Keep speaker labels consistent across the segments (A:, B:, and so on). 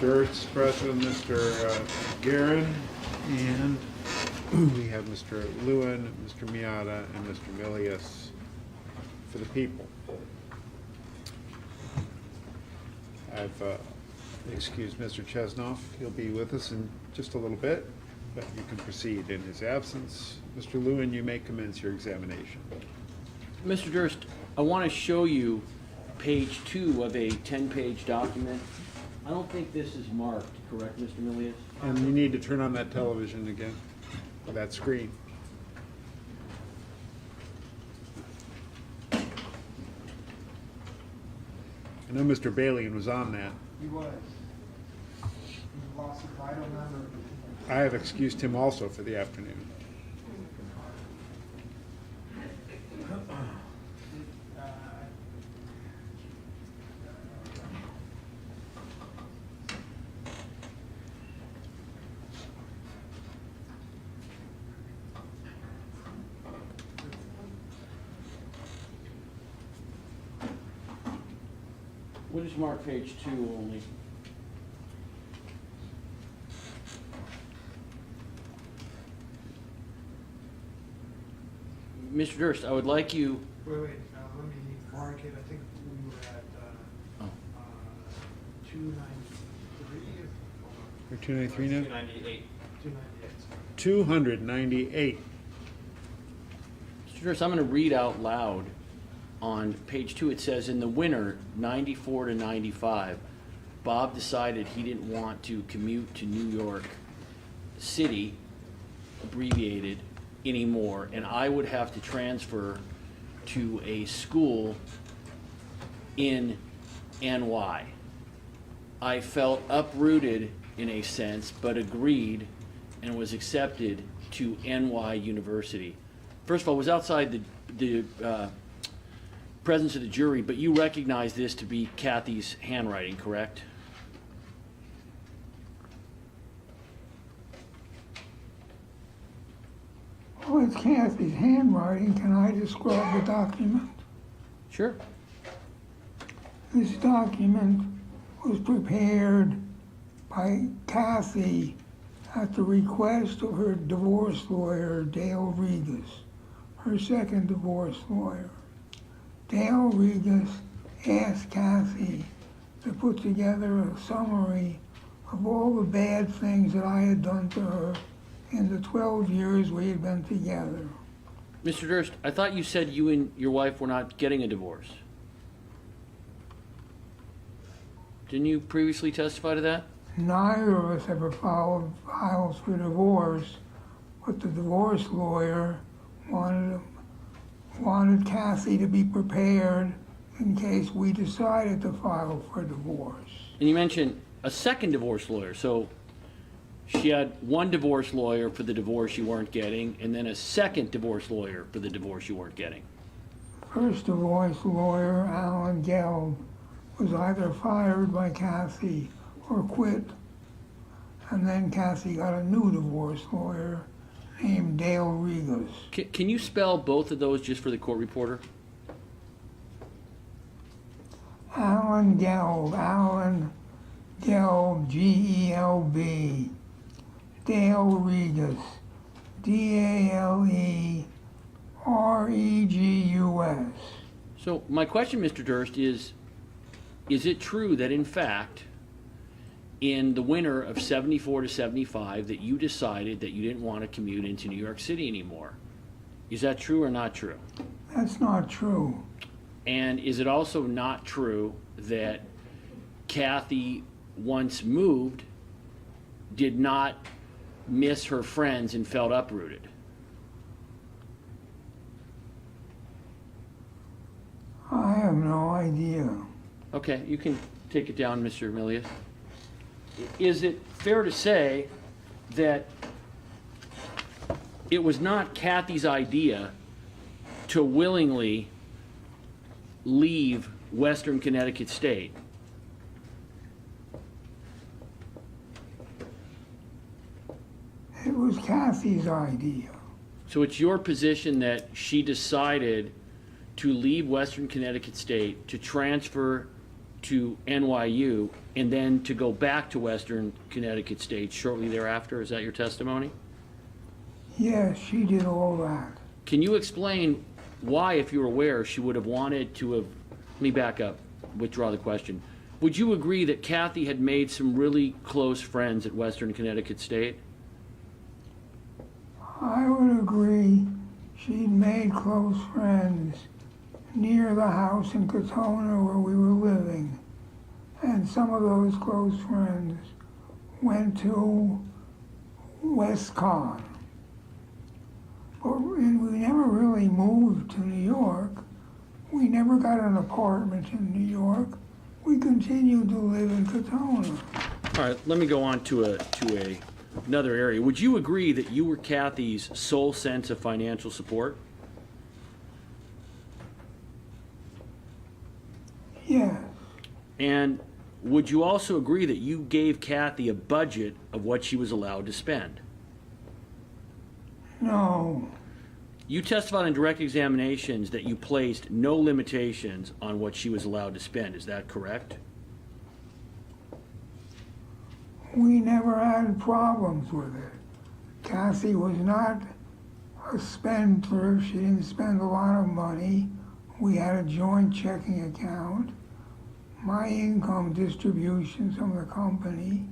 A: Durst present, Mr. DeGuerin, and we have Mr. Lewin, Mr. Miata, and Mr. Milius for the people. I've excused Mr. Chesnoff. He'll be with us in just a little bit, but you can proceed in his absence. Mr. Lewin, you may commence your examination.
B: Mr. Durst, I want to show you page 2 of a 10-page document. I don't think this is marked, correct, Mr. Milius?
A: And you need to turn on that television again, that screen. I know Mr. Balian was on that.
C: He was. He lost a vital member.
A: I have excused him also for the afternoon.
B: What is marked page 2 only? Mr. Durst, I would like you...
C: Wait, let me mark it. I think we were at 293.
A: We're 293 now?
D: 298.
A: 298.
B: Mr. Durst, I'm going to read out loud. On page 2, it says, in the winter, 94 to 95, Bob decided he didn't want to commute to New York City, abbreviated, anymore, and I would have to transfer to a school in NY. I felt uprooted in a sense, but agreed and was accepted to NY University. First of all, it was outside the presence of the jury, but you recognize this to be Kathy's handwriting, correct?
E: Oh, it's Kathy's handwriting. Can I describe the document?
B: Sure.
E: This document was prepared by Kathy at the request of her divorce lawyer, Dale Regas, her second divorce lawyer. Dale Regas asked Kathy to put together a summary of all the bad things that I had done to her in the 12 years we had been together.
B: Mr. Durst, I thought you said you and your wife were not getting a divorce. Didn't you previously testify to that?
E: Neither of us ever filed files for divorce, but the divorce lawyer wanted Kathy to be prepared in case we decided to file for divorce.
B: And you mentioned a second divorce lawyer, so she had one divorce lawyer for the divorce you weren't getting, and then a second divorce lawyer for the divorce you weren't getting.
E: First divorce lawyer, Alan Gelb, was either fired by Kathy or quit, and then Kathy got a new divorce lawyer named Dale Regas.
B: Can you spell both of those just for the court reporter?
E: Alan Gelb, G-E-L-B. Dale Regas, D-A-L-E-R-E-G-U-S.
B: So my question, Mr. Durst, is it true that in fact, in the winter of 74 to 75, that you decided that you didn't want to commute into New York City anymore? Is that true or not true?
E: That's not true.
B: And is it also not true that Kathy, once moved, did not miss her friends and felt uprooted?
E: I have no idea.
B: Okay, you can take it down, Mr. Milius. Is it fair to say that it was not Kathy's idea to willingly leave Western Connecticut State?
E: It was Kathy's idea.
B: So it's your position that she decided to leave Western Connecticut State to transfer to NYU and then to go back to Western Connecticut State shortly thereafter. Is that your testimony?
E: Yes, she did all that.
B: Can you explain why, if you're aware, she would have wanted to have, let me back up, withdraw the question. Would you agree that Kathy had made some really close friends at Western Connecticut State?
E: I would agree she'd made close friends near the house in Katona where we were living. And some of those close friends went to WestCon. And we never really moved to New York. We never got an apartment in New York. We continued to live in Katona.
B: All right, let me go on to another area. Would you agree that you were Kathy's sole sense of financial support?
E: Yes.
B: And would you also agree that you gave Kathy a budget of what she was allowed to spend?
E: No.
B: You testified in direct examinations that you placed no limitations on what she was allowed to spend. Is that correct?
E: We never had problems with it. Kathy was not a spendthrift. She didn't spend a lot of money. We had a joint checking account. My income distributions from the company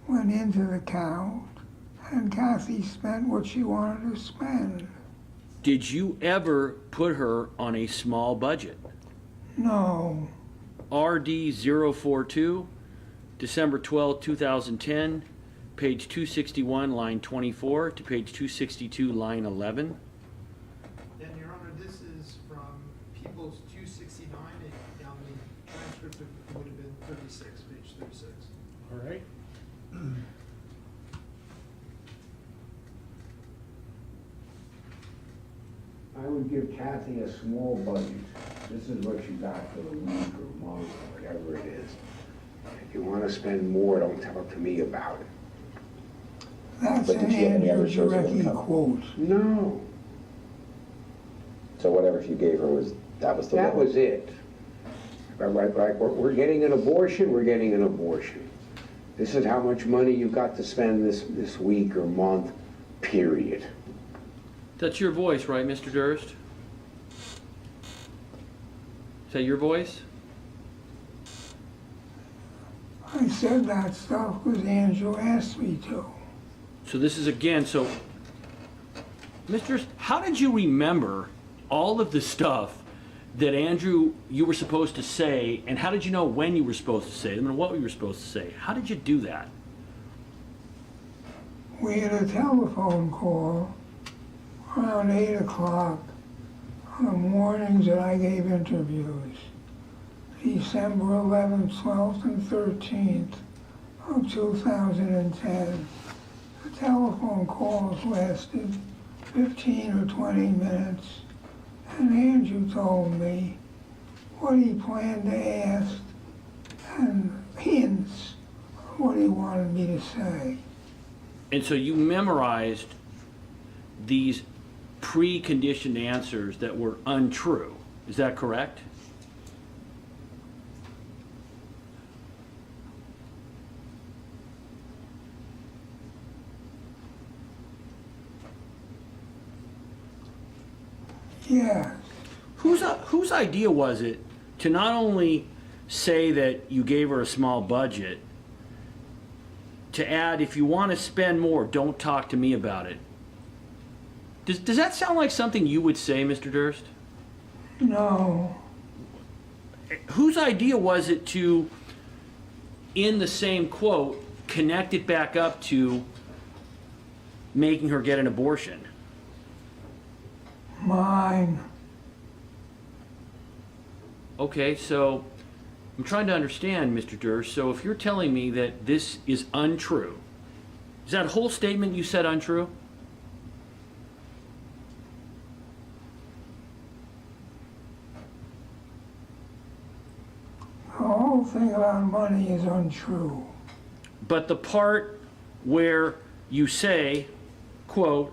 E: went into the account, and Kathy spent what she wanted to spend.
B: Did you ever put her on a small budget?
E: No.
B: RD 042, December 12, 2010, page 261, line 24 to page 262, line 11.
C: And Your Honor, this is from People's 269, and on the transcript it would have been 36, page 36.
A: All right.
D: I would give Kathy a small budget. This is what you got for the week or month or whatever it is. If you want to spend more, don't talk to me about it.
E: That's
F: But
E: an
F: did she have any
E: Andrew
F: other source of
E: Jarecki
F: income?
E: quote.
D: No,
F: So whatever she gave her was, that was the
D: that
F: limit.
D: was it. Right, we're getting an abortion, we're getting an abortion. This is how much money you've got to spend this week or month, period.
B: That's your voice, right, Mr. Durst? Is that your voice?
E: I said that stuff because Andrew asked me to.
B: So this is again, so, Mr. Durst, how did you remember all of the stuff that Andrew, you were supposed to say, and how did you know when you were supposed to say them and what you were supposed to say? How did you do that?
E: We had a telephone call around 8 o'clock on the mornings that I gave interviews, December 11th, 12th, and 13th of 2010. The telephone calls lasted 15 or 20 minutes, and Andrew told me what he planned to ask and hints of what he wanted me to say.
B: And so you memorized these preconditioned answers that were untrue. Is that correct?
E: Yes.
B: Whose idea was it to not only say that you gave her a small budget, to add, if you want to spend more, don't talk to me about it? Does that sound like something you would say, Mr. Durst?
E: No.
B: Whose idea was it to, in the same quote, connect it back up to making her get an abortion?
E: Mine.
B: Okay, so I'm trying to understand, Mr. Durst. So if you're telling me that this is untrue, is that whole statement you said untrue?
E: The whole thing about money is untrue.
B: But the part where you say, quote,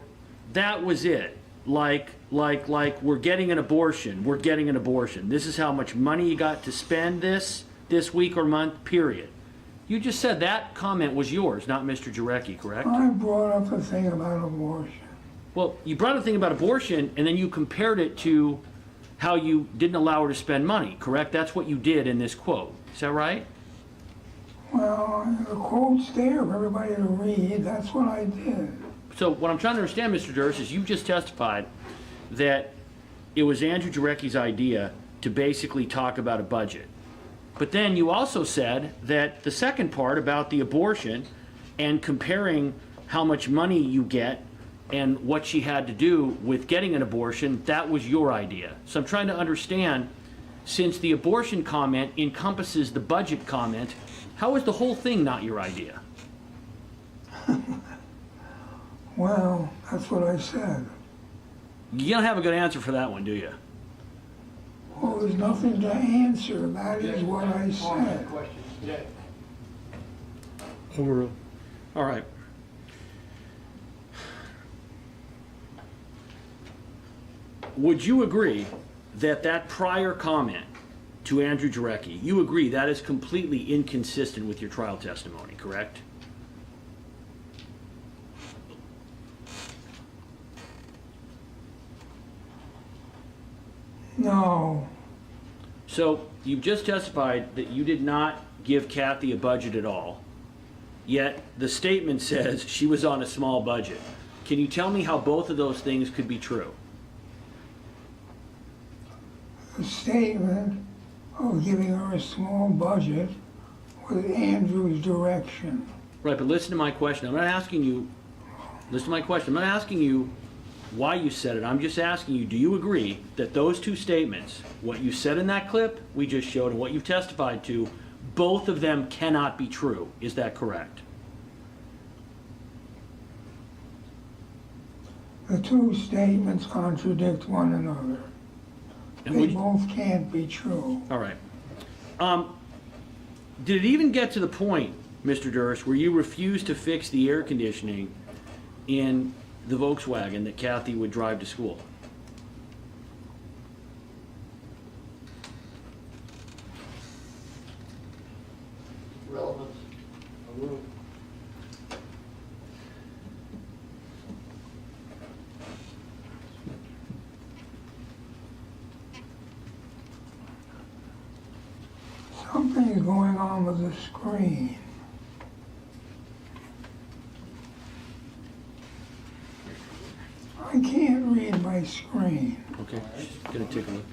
B: that was it, like we're getting an abortion, this is how much money you got to spend this, this week or month, period. You just said that comment was yours, not Mr. Jarecki, correct?
E: I brought up the thing about abortion.
B: Well, you brought up the thing about abortion, and then you compared it to how you didn't allow her to spend money, correct? That's what you did in this quote. Is that right?
E: Well, the quote's there for everybody to read. That's what I did.
B: So what I'm trying to understand, Mr. Durst, is you just testified that it was Andrew Jarecki's idea to basically talk about a budget. But then you also said that the second part about the abortion and comparing how much money you get and what she had to do with getting an abortion, that was your idea. So I'm trying to understand, since the abortion comment encompasses the budget comment, how is the whole thing not your idea?
E: Well, that's what I said.
B: You don't have a good answer for that one, do you?
E: Well, there's nothing to answer. That is what I said.
B: Overruled. All right. Would you agree that that prior comment to Andrew Jarecki, you agree that is completely inconsistent with your trial testimony, correct?
E: No.
B: So you've just testified that you did not give Kathy a budget at all, yet the statement says she was on a small budget. Can you tell me how both of those things could be true?
E: The statement of giving her a small budget was Andrew's direction.
B: Right, but listen to my question. I'm not asking you, listen to my question. I'm not asking you why you said it. I'm just asking you, do you agree that those two statements, what you said in that clip we just showed and what you've testified to, both of them cannot be true? Is that correct?
E: The two statements contradict one another.
B: And
E: They
B: would-
E: both can't be true.
B: All right. Did it even get to the point, Mr. Durst, where you refused to fix the air conditioning in the Volkswagen that Kathy would drive to school?
G: Relevance.
E: Something's going on with the screen. I can't read my screen.
B: Okay, just gonna take a look.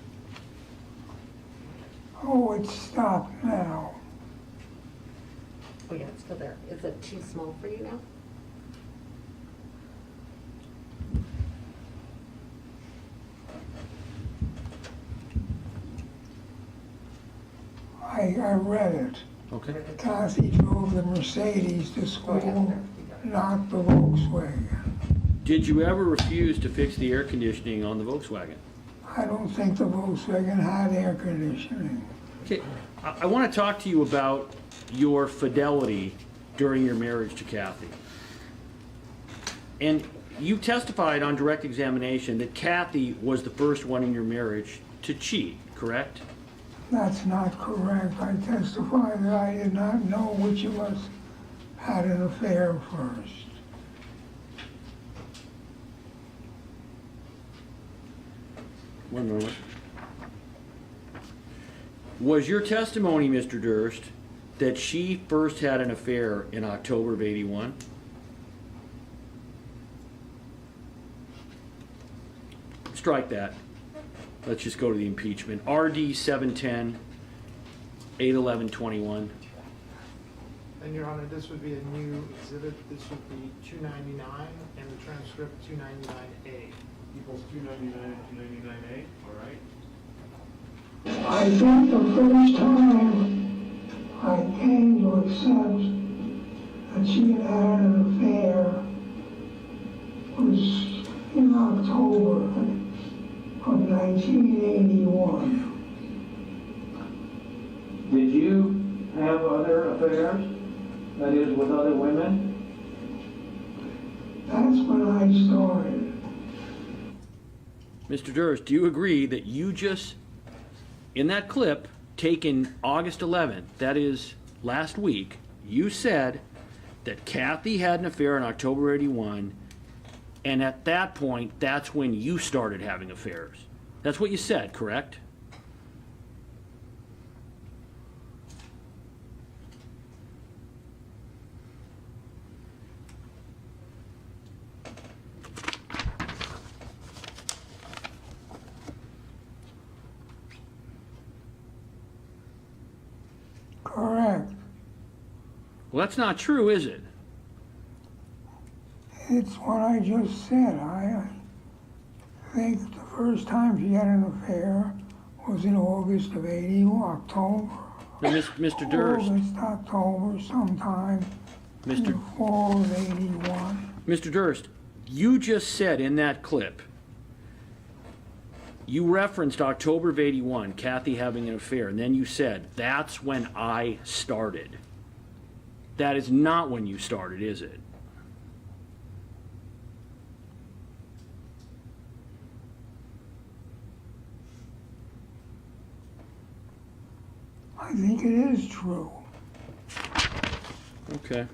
E: Oh, it's stopped now.
H: Oh, yeah, it's still there. Is it too small for you now?
E: I read it.
B: Okay.
E: Kathy drove the Mercedes to
H: Oh, yeah,
E: school,
H: there. You got it.
E: not the Volkswagen.
B: Did you ever refuse to fix the air conditioning on the Volkswagen?
E: I don't think the Volkswagen had air conditioning.
B: Okay, I want to talk to you about your fidelity during your marriage to Kathy. And you testified on direct examination that Kathy was the first one in your marriage to cheat, correct?
E: That's not correct. I testified that I did not know which of us had an affair first.
B: One moment. Was your testimony, Mr. Durst, that she first had an affair in October of '81? Strike that. Let's just go to the impeachment. RD 710, 81121.
C: And Your Honor, this would be a new exhibit. This would be 299 and the transcript 299A.
I: Equals 299 and 299A, all right?
E: I think the first time I came to accept that she had had an affair was in October of 1981.
G: Did you have other affairs? That is, with other women?
E: That's when I started.
B: Mr. Durst, do you agree that you just, in that clip, taken August 11th, that is last week, you said that Kathy had an affair in October 81, and at that point, that's when you started having affairs. That's what you said, correct?
E: Correct.
B: Well, that's not true, is it?
E: It's what I just said. I think the first time she had an affair was in August of 81, October.
B: Now, Mr. Durst,
E: August, October, sometime in the fall of 81.
B: Mr. Durst, you just said in that clip, you referenced October of 81, Kathy having an affair, and then you said, that's when I started. That is not when you started, is it?
E: I think it is true.
B: Okay.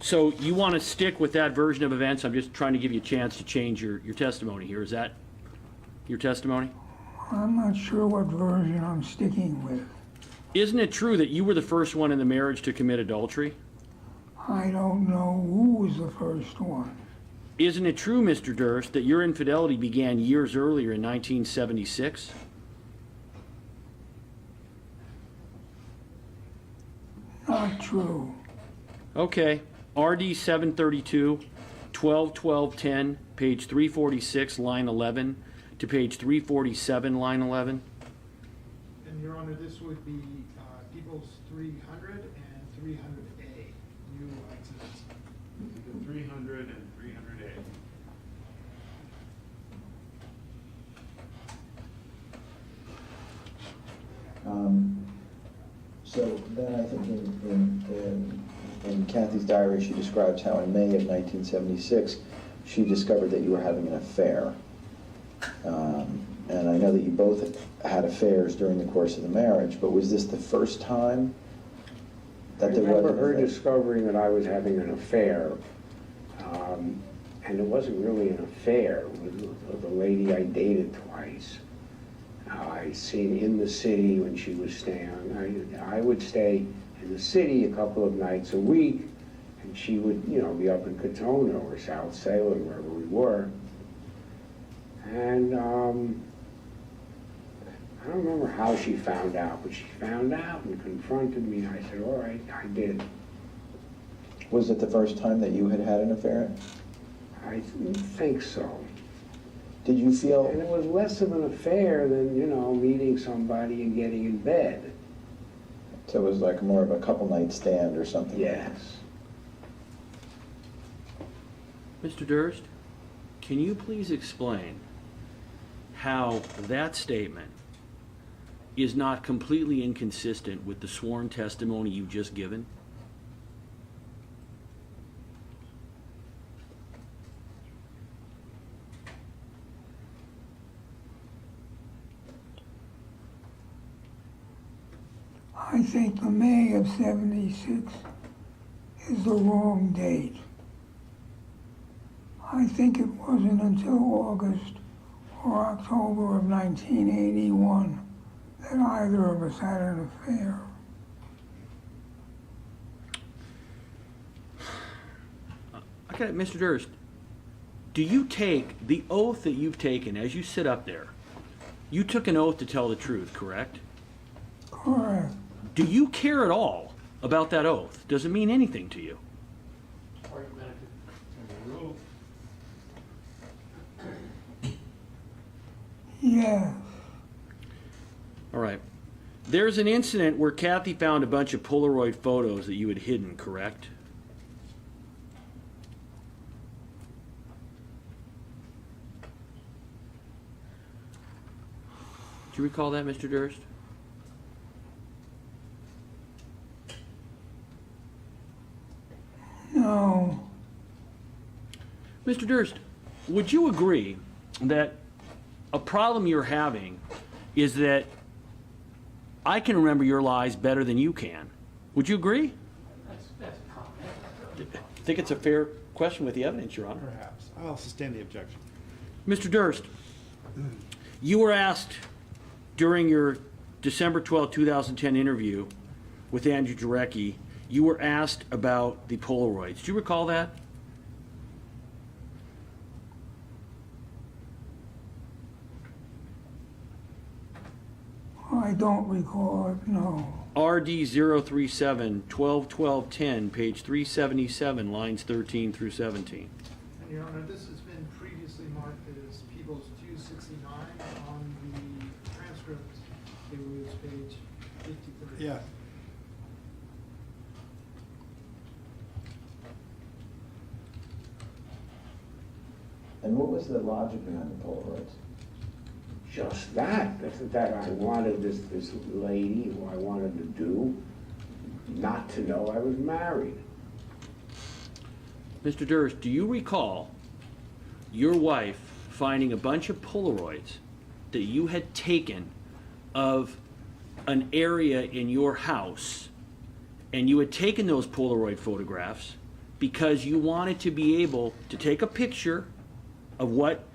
B: So you want to stick with that version of events? I'm just trying to give you a chance to change your testimony here. Is that your testimony?
E: I'm not sure what version I'm sticking with.
B: Isn't it true that you were the first one in the marriage to commit adultery?
E: I don't know who was the first one.
B: Isn't it true, Mr. Durst, that your infidelity began years earlier in 1976?
E: Not true.
B: Okay. RD 732, 12-12-10, page 346, line 11, to page 347, line 11.
C: And Your Honor, this would be People's 300 and 300A, new exhibits.
I: The 300 and 300A.
F: So then I think in Kathy's diary, she describes how in May of 1976, she discovered that you were having an affair. And I know that you both had affairs during the course of the marriage, but was this the first time that there was
D: I
F: an
D: remember her
F: affair?
D: discovering that I was having an affair, and it wasn't really an affair. It was the lady I dated twice. I seen in the city when she was staying. I would stay in the city a couple of nights a week, and she would, you know, be up in Katona or South Salem, wherever we were. And I don't remember how she found out, but she found out and confronted me. I said, all right, I did.
F: Was it the first time that you had had an affair?
D: I think so.
F: Did you feel...
D: And it was less of an affair than, you know, meeting somebody and getting in bed.
F: So it was like more of a couple night stand or something?
D: Yes.
B: Mr. Durst, can you please explain how that statement is not completely inconsistent with the sworn testimony you've just given?
E: I think the May of 76 is the wrong date. I think it wasn't until August or October of 1981 that either of us had an affair.
B: Okay, Mr. Durst, do you take the oath that you've taken as you sit up there? You took an oath to tell the truth, correct?
E: Correct.
B: Do you care at all about that oath? Does it mean anything to you?
I: Argumentative in the rule.
E: Yes.
B: All right. There's an incident where Kathy found a bunch of Polaroid photos that you had hidden, correct? Do you recall that, Mr. Durst?
E: No.
B: Mr. Durst, would you agree that a problem you're having is that I can remember your lies better than you can. Would you agree?
I: That's common.
B: Think it's a fair question with the evidence, Your Honor.
A: Perhaps. I'll sustain the objection.
B: Mr. Durst, you were asked during your December 12, 2010 interview with Andrew Jarecki, you were asked about the Polaroids. Do you recall that?
E: I don't recall it, no.
B: RD 037, 12-12-10, page 377, lines 13 through 17.
C: And Your Honor, this has been previously marked as People's 269 on the transcript. It was page 53.
A: Yeah.
F: And what was the logic behind the Polaroids?
D: Just that I wanted this lady who I wanted to do not to know I was married.
B: Mr. Durst, do you recall your wife finding a bunch of Polaroids that you had taken of an area in your house, and you had taken those Polaroid photographs because you wanted to be able to take a picture of what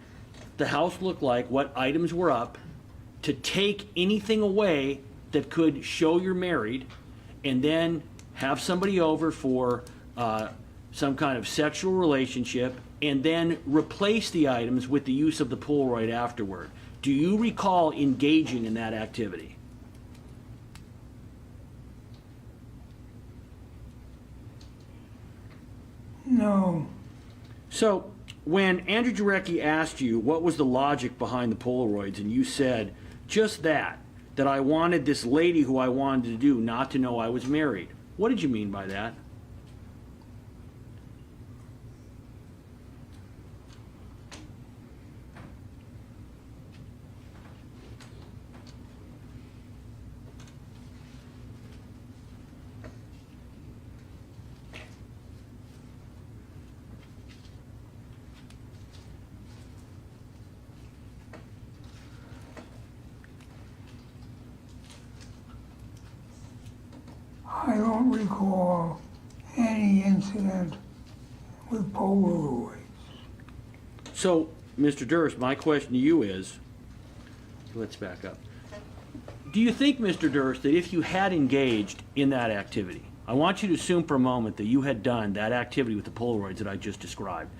B: the house looked like, what items were up, to take anything away that could show you're married, and then have somebody over for some kind of sexual relationship, and then replace the items with the use of the Polaroid afterward? Do you recall engaging in that activity?
E: No.
B: So, when Andrew Jarecki asked you what was the logic behind the Polaroids, and you said just that I wanted this lady who I wanted to do not to know I was married, what did you mean by that?
E: I don't recall any incident with Polaroids.
B: So, Mr. Durst, my question to you is, let's back up. Do you think, Mr. Durst, that if you had engaged in that activity, I want you to assume for a moment that you had done that activity with the Polaroids that I just described.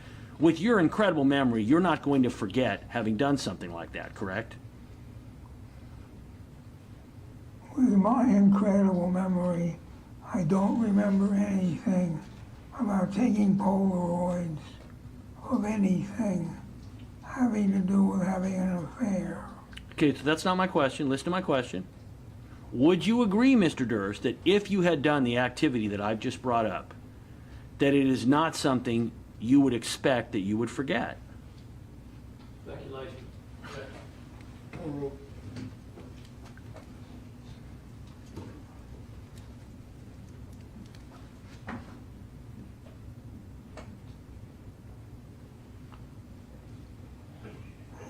B: With your incredible memory, you're not going to forget having done something like that, correct?
E: With my incredible memory, I don't remember anything about taking Polaroids of anything having to do with having an affair.
B: Okay, so that's not my question. Listen to my question. Would you agree, Mr. Durst, that if you had done the activity that I've just brought up, that it is not something you would expect that you would forget?
I: Speculation.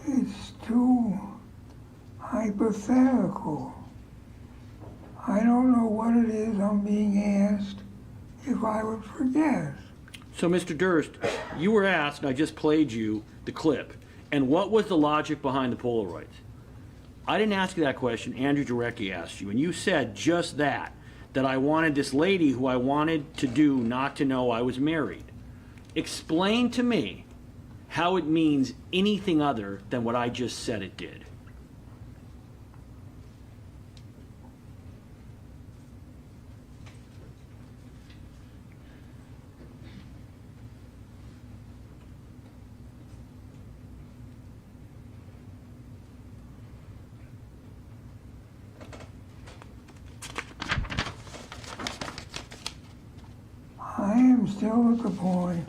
E: It's too hypothetical. I don't know what it is I'm being asked if I would forget.
B: So, Mr. Durst, you were asked, and I just played you the clip, and what was the logic behind the Polaroids? I didn't ask you that question. Andrew Jarecki asked you, and you said just that I wanted this lady who I wanted to do not to know I was married. Explain to me how it means anything other than what I just said it did.
E: I am still at the point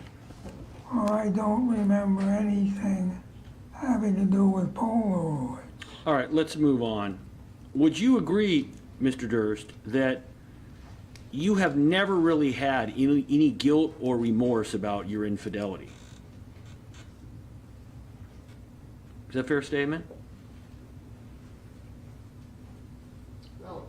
E: where I don't remember anything having to do with Polaroids.
B: All right, let's move on. Would you agree, Mr. Durst, that you have never really had any guilt or remorse about your infidelity? Is that a fair statement?
H: Well,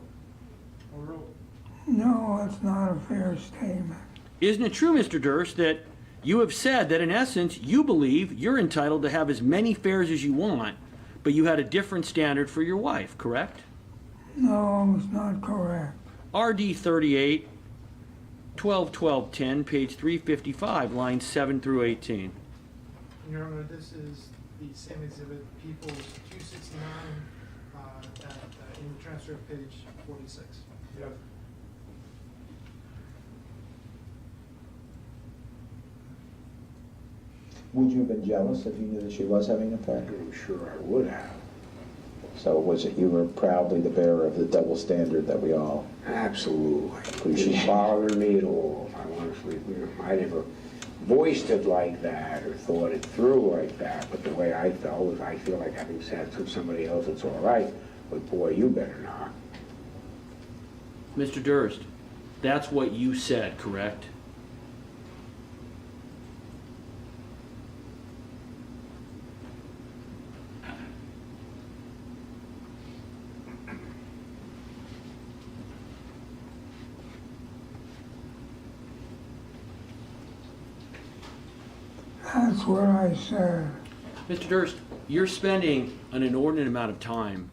E: No, that's not a fair statement.
B: Isn't it true, Mr. Durst, that you have said that in essence you believe you're entitled to have as many affairs as you want, but you had a different standard for your wife, correct?
E: No, it's not correct.
B: RD 38, 12-12-10, page 355, lines 7 through 18.
C: Your Honor, this is the same exhibit, People's 269, in the transcript, page 46.
A: Yes.
F: Would you have been jealous if you knew that she was having an affair?
D: I'm sure I would have.
F: So was it you were proudly the bearer of the double standard that we all...
D: Absolutely. It
F: Appreciate
D: didn't bother me at all. I honestly, I never voiced it like that or thought it through like that, but the way I felt was I feel like having sex with somebody else, it's all right, but boy, you better not.
B: Mr. Durst, that's what you said, correct?
E: That's what I said.
B: Mr. Durst, you're spending an inordinate amount of time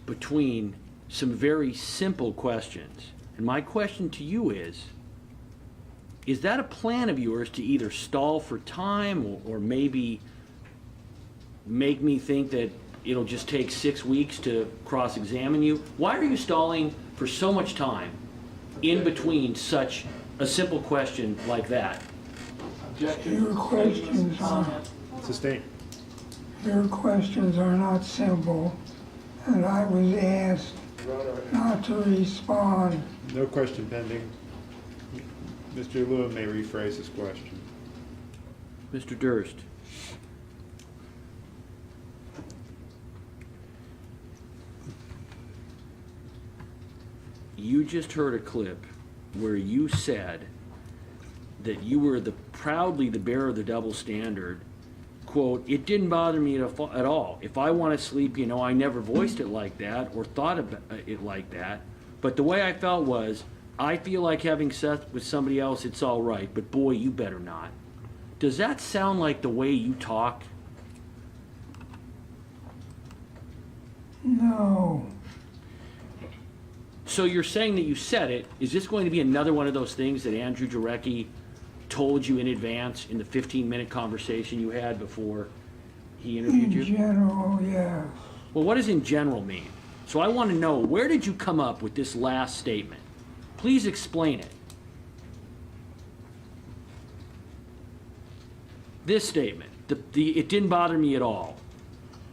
B: between some very simple questions. And my question to you is that a plan of yours to either stall for time or maybe make me think that it'll just take 6 weeks to cross-examine you? Why are you stalling for so much time in between such a simple question like that?
E: Your questions are,
A: Sustained.
E: your questions are not simple, and I was asked not to respond.
A: No question pending. Mr. Lewin may rephrase his question.
B: Mr. Durst, you just heard a clip where you said that you were proudly the bearer of the double standard. Quote, it didn't bother me at all. If I want to sleep, I never voiced it like that or thought about it like that. But the way I felt was, I feel like having sex with somebody else, it's all right, but boy, you better not. Does that sound like the way you talk?
E: No.
B: So you're saying that you said it. Is this going to be another one of those things that Andrew Jarecki told you in advance in the 15-minute conversation you had before he interviewed you?
E: In general, yes.
B: Well, what does in general mean? So I want to know, where did you come up with this last statement? Please explain it. This statement, it didn't bother me at all.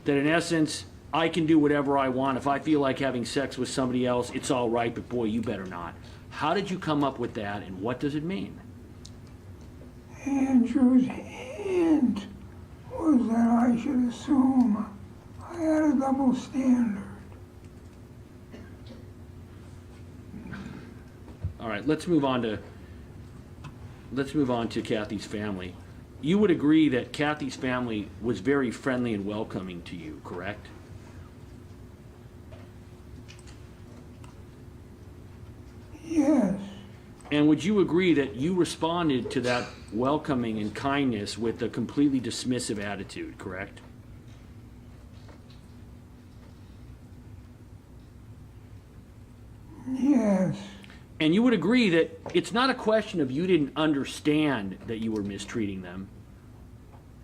B: That in essence, I can do whatever I want. If I feel like having sex with somebody else, it's all right, but boy, you better not. How did you come up with that, and what does it mean?
E: Andrew's hint was that I should assume I had a double standard.
B: All right, let's move on to Kathy's family. You would agree that Kathy's family was very friendly and welcoming to you, correct?
E: Yes.
B: And would you agree that you responded to that welcoming and kindness with a completely dismissive attitude, correct?
E: Yes.
B: And you would agree that it's not a question of you didn't understand that you were mistreating them,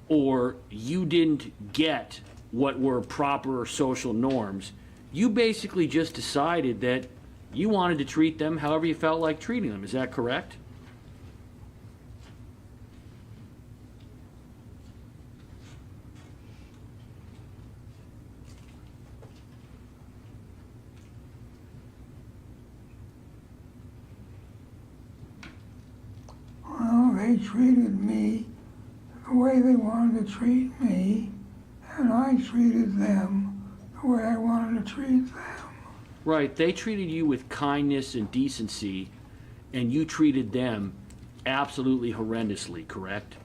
B: or you didn't get what were proper social norms. You basically just decided that you wanted to treat them however you felt like treating them. Is that correct?
E: Well, they treated me the way they wanted to treat me, and I treated them the way I wanted to treat them.
B: Right, they treated you with kindness and decency, and you treated them absolutely horrendously, correct?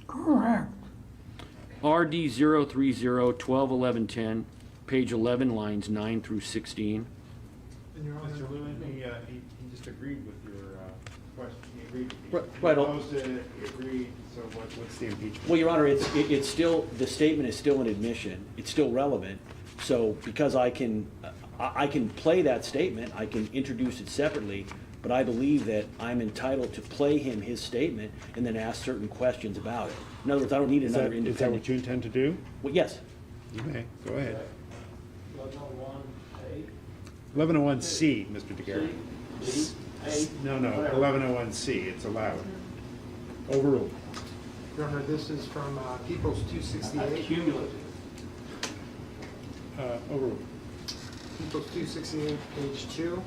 E: Correct.
B: RD 030-12-1110, page 11, lines 9 through 16.
C: And Your Honor,
A: Mr. Lewin, he just agreed with your question. He agreed.
B: Right.
A: He opposed it, he agreed, so what's the impeachment?
B: Well, Your Honor, it's still, the statement is still an admission. It's still relevant. So because I can play that statement, I can introduce it separately, but I believe that I'm entitled to play him his statement and then ask certain questions about it. In other words, I don't need another independent.
A: Is that what you intend to do?
B: Well, yes.
A: You may, go ahead.
I: 1101A.
A: 1101C, Mr. DeGuerin.
I: C, D, A.
A: No, 1101C, it's allowed. Overruled.
C: Your Honor, this is from People's 268.
I: Cumulative.
A: Overruled.
C: People's 268, page 2.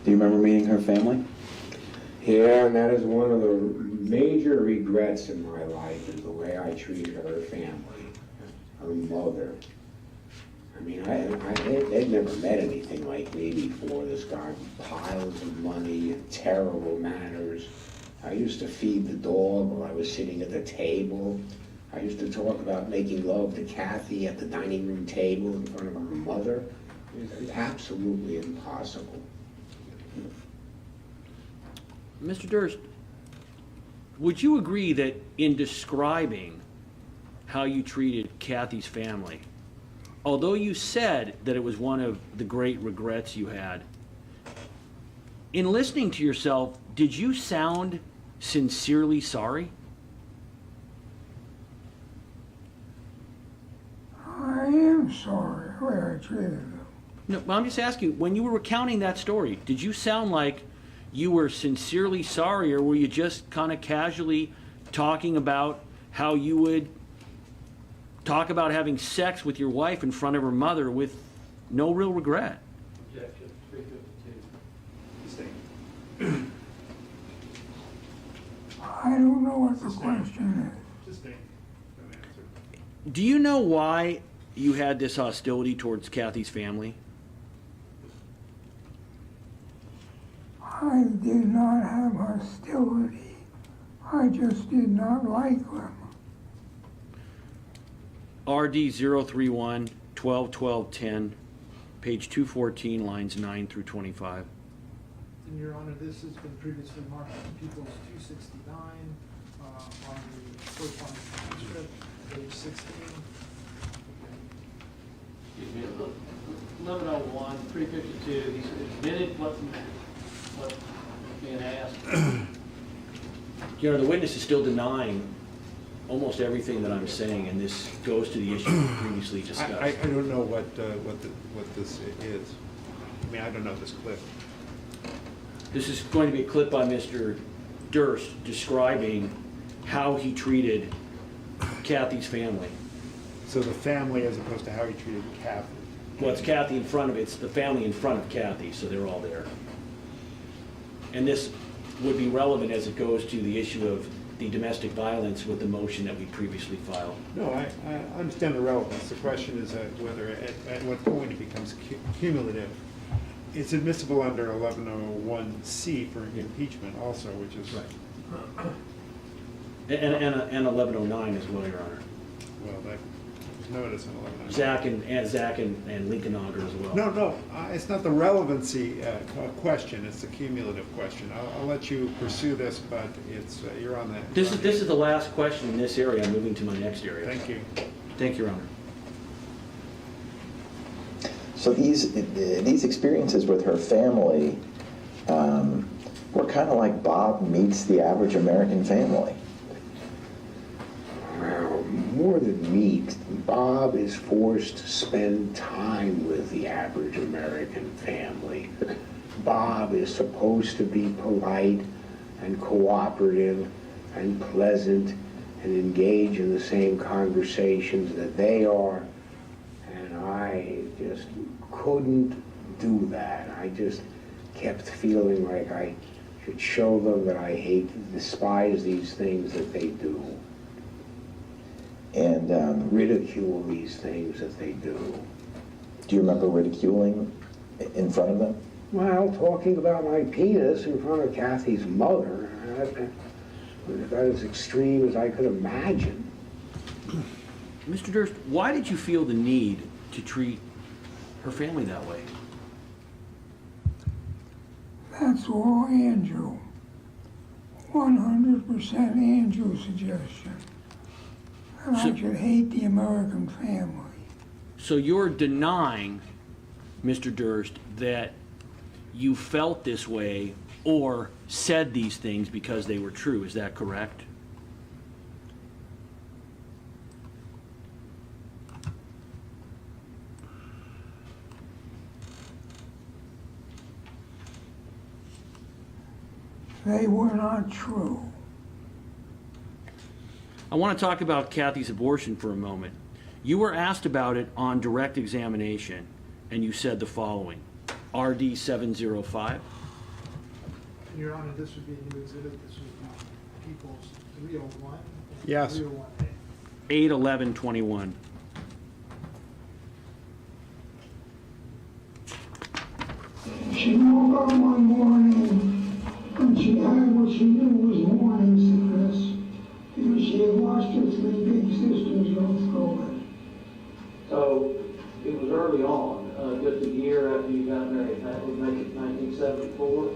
F: Do you remember meeting her family?
D: Yeah, and that is one of the major regrets in my life, is the way I treated her family, her mother. I mean, they'd never met anything like me before. This guy with piles of money, terrible manners. I used to feed the dog while I was sitting at the table. I used to talk about making love to Kathy at the dining room table in front of her mother. It was absolutely impossible.
B: Mr. Durst, would you agree that in describing how you treated Kathy's family, although you said that it was one of the great regrets you had, in listening to yourself, did you sound sincerely sorry?
E: I am sorry the way I treated them.
B: No, but I'm just asking, when you were recounting that story, did you sound like you were sincerely sorry, or were you just kind of casually talking about how you would talk about having sex with your wife in front of her mother with no real regret?
I: Objection, 352.
A: Sustained.
E: I don't know what the question is.
A: Sustained. No answer.
B: Do you know why you had this hostility towards Kathy's family?
E: I did not have hostility. I just did not like them.
B: RD 031-12-12-10, page 214, lines 9 through 25.
C: And Your Honor, this has been previously marked in People's 269 on the correspondence transcript, page 16.
I: Excuse me, 1101, 352, he admitted what's being asked.
B: You know, the witness is still denying almost everything that I'm saying, and this goes to the issue we previously discussed.
A: I don't know what this is. I mean, I don't know this clip.
B: This is going to be a clip by Mr. Durst describing how he treated Kathy's family.
A: So the family as opposed to how he treated Kathy.
B: Well, it's Kathy in front of, it's the family in front of Kathy, so they're all there. And this would be relevant as it goes to the issue of the domestic violence with the motion that we previously filed.
A: No, I understand the relevance. The question is whether at what point it becomes cumulative. It's admissible under 1101C for impeachment also, which is...
B: Right. And 1109 as well, Your Honor.
A: Well, there's notice in 1109.
B: Zach and Lincoln Auger as well.
A: No, it's not the relevancy question, it's the cumulative question. I'll let you pursue this, but it's, you're on that.
B: This is the last question in this area. I'm moving to my next area.
A: Thank you.
B: Thank you, Your Honor.
F: So these experiences with her family were kind of like Bob meets the average American family.
D: Well, more than meet, Bob is forced to spend time with the average American family. Bob is supposed to be polite and cooperative and pleasant and engage in the same conversations that they are. And I just couldn't do that. I just kept feeling like I should show them that I despise these things that they do.
F: And
D: Ridicule these things that they do.
F: do you remember ridiculing in front of them?
D: Well, talking about my penis in front of Kathy's mother, that is extreme as I could imagine.
B: Mr. Durst, why did you feel the need to treat her family that way?
E: That's all Andrew. 100% Andrew's suggestion. And I should hate the American family.
B: So you're denying, Mr. Durst, that you felt this way or said these things because they were true. Is that correct?
E: They were not true.
B: I want to talk about Kathy's abortion for a moment. You were asked about it on direct examination, and you said the following, RD 705.
C: Your Honor, this would be a new exhibit. This would be People's 301. and
A: Yes.
C: 301A.
B: 8/11/21.
E: She woke up one morning and she had what she knew was morning sickness because she had watched her three big sisters go through it.
I: So it was early on, just a year after you got married. That would make it 1974.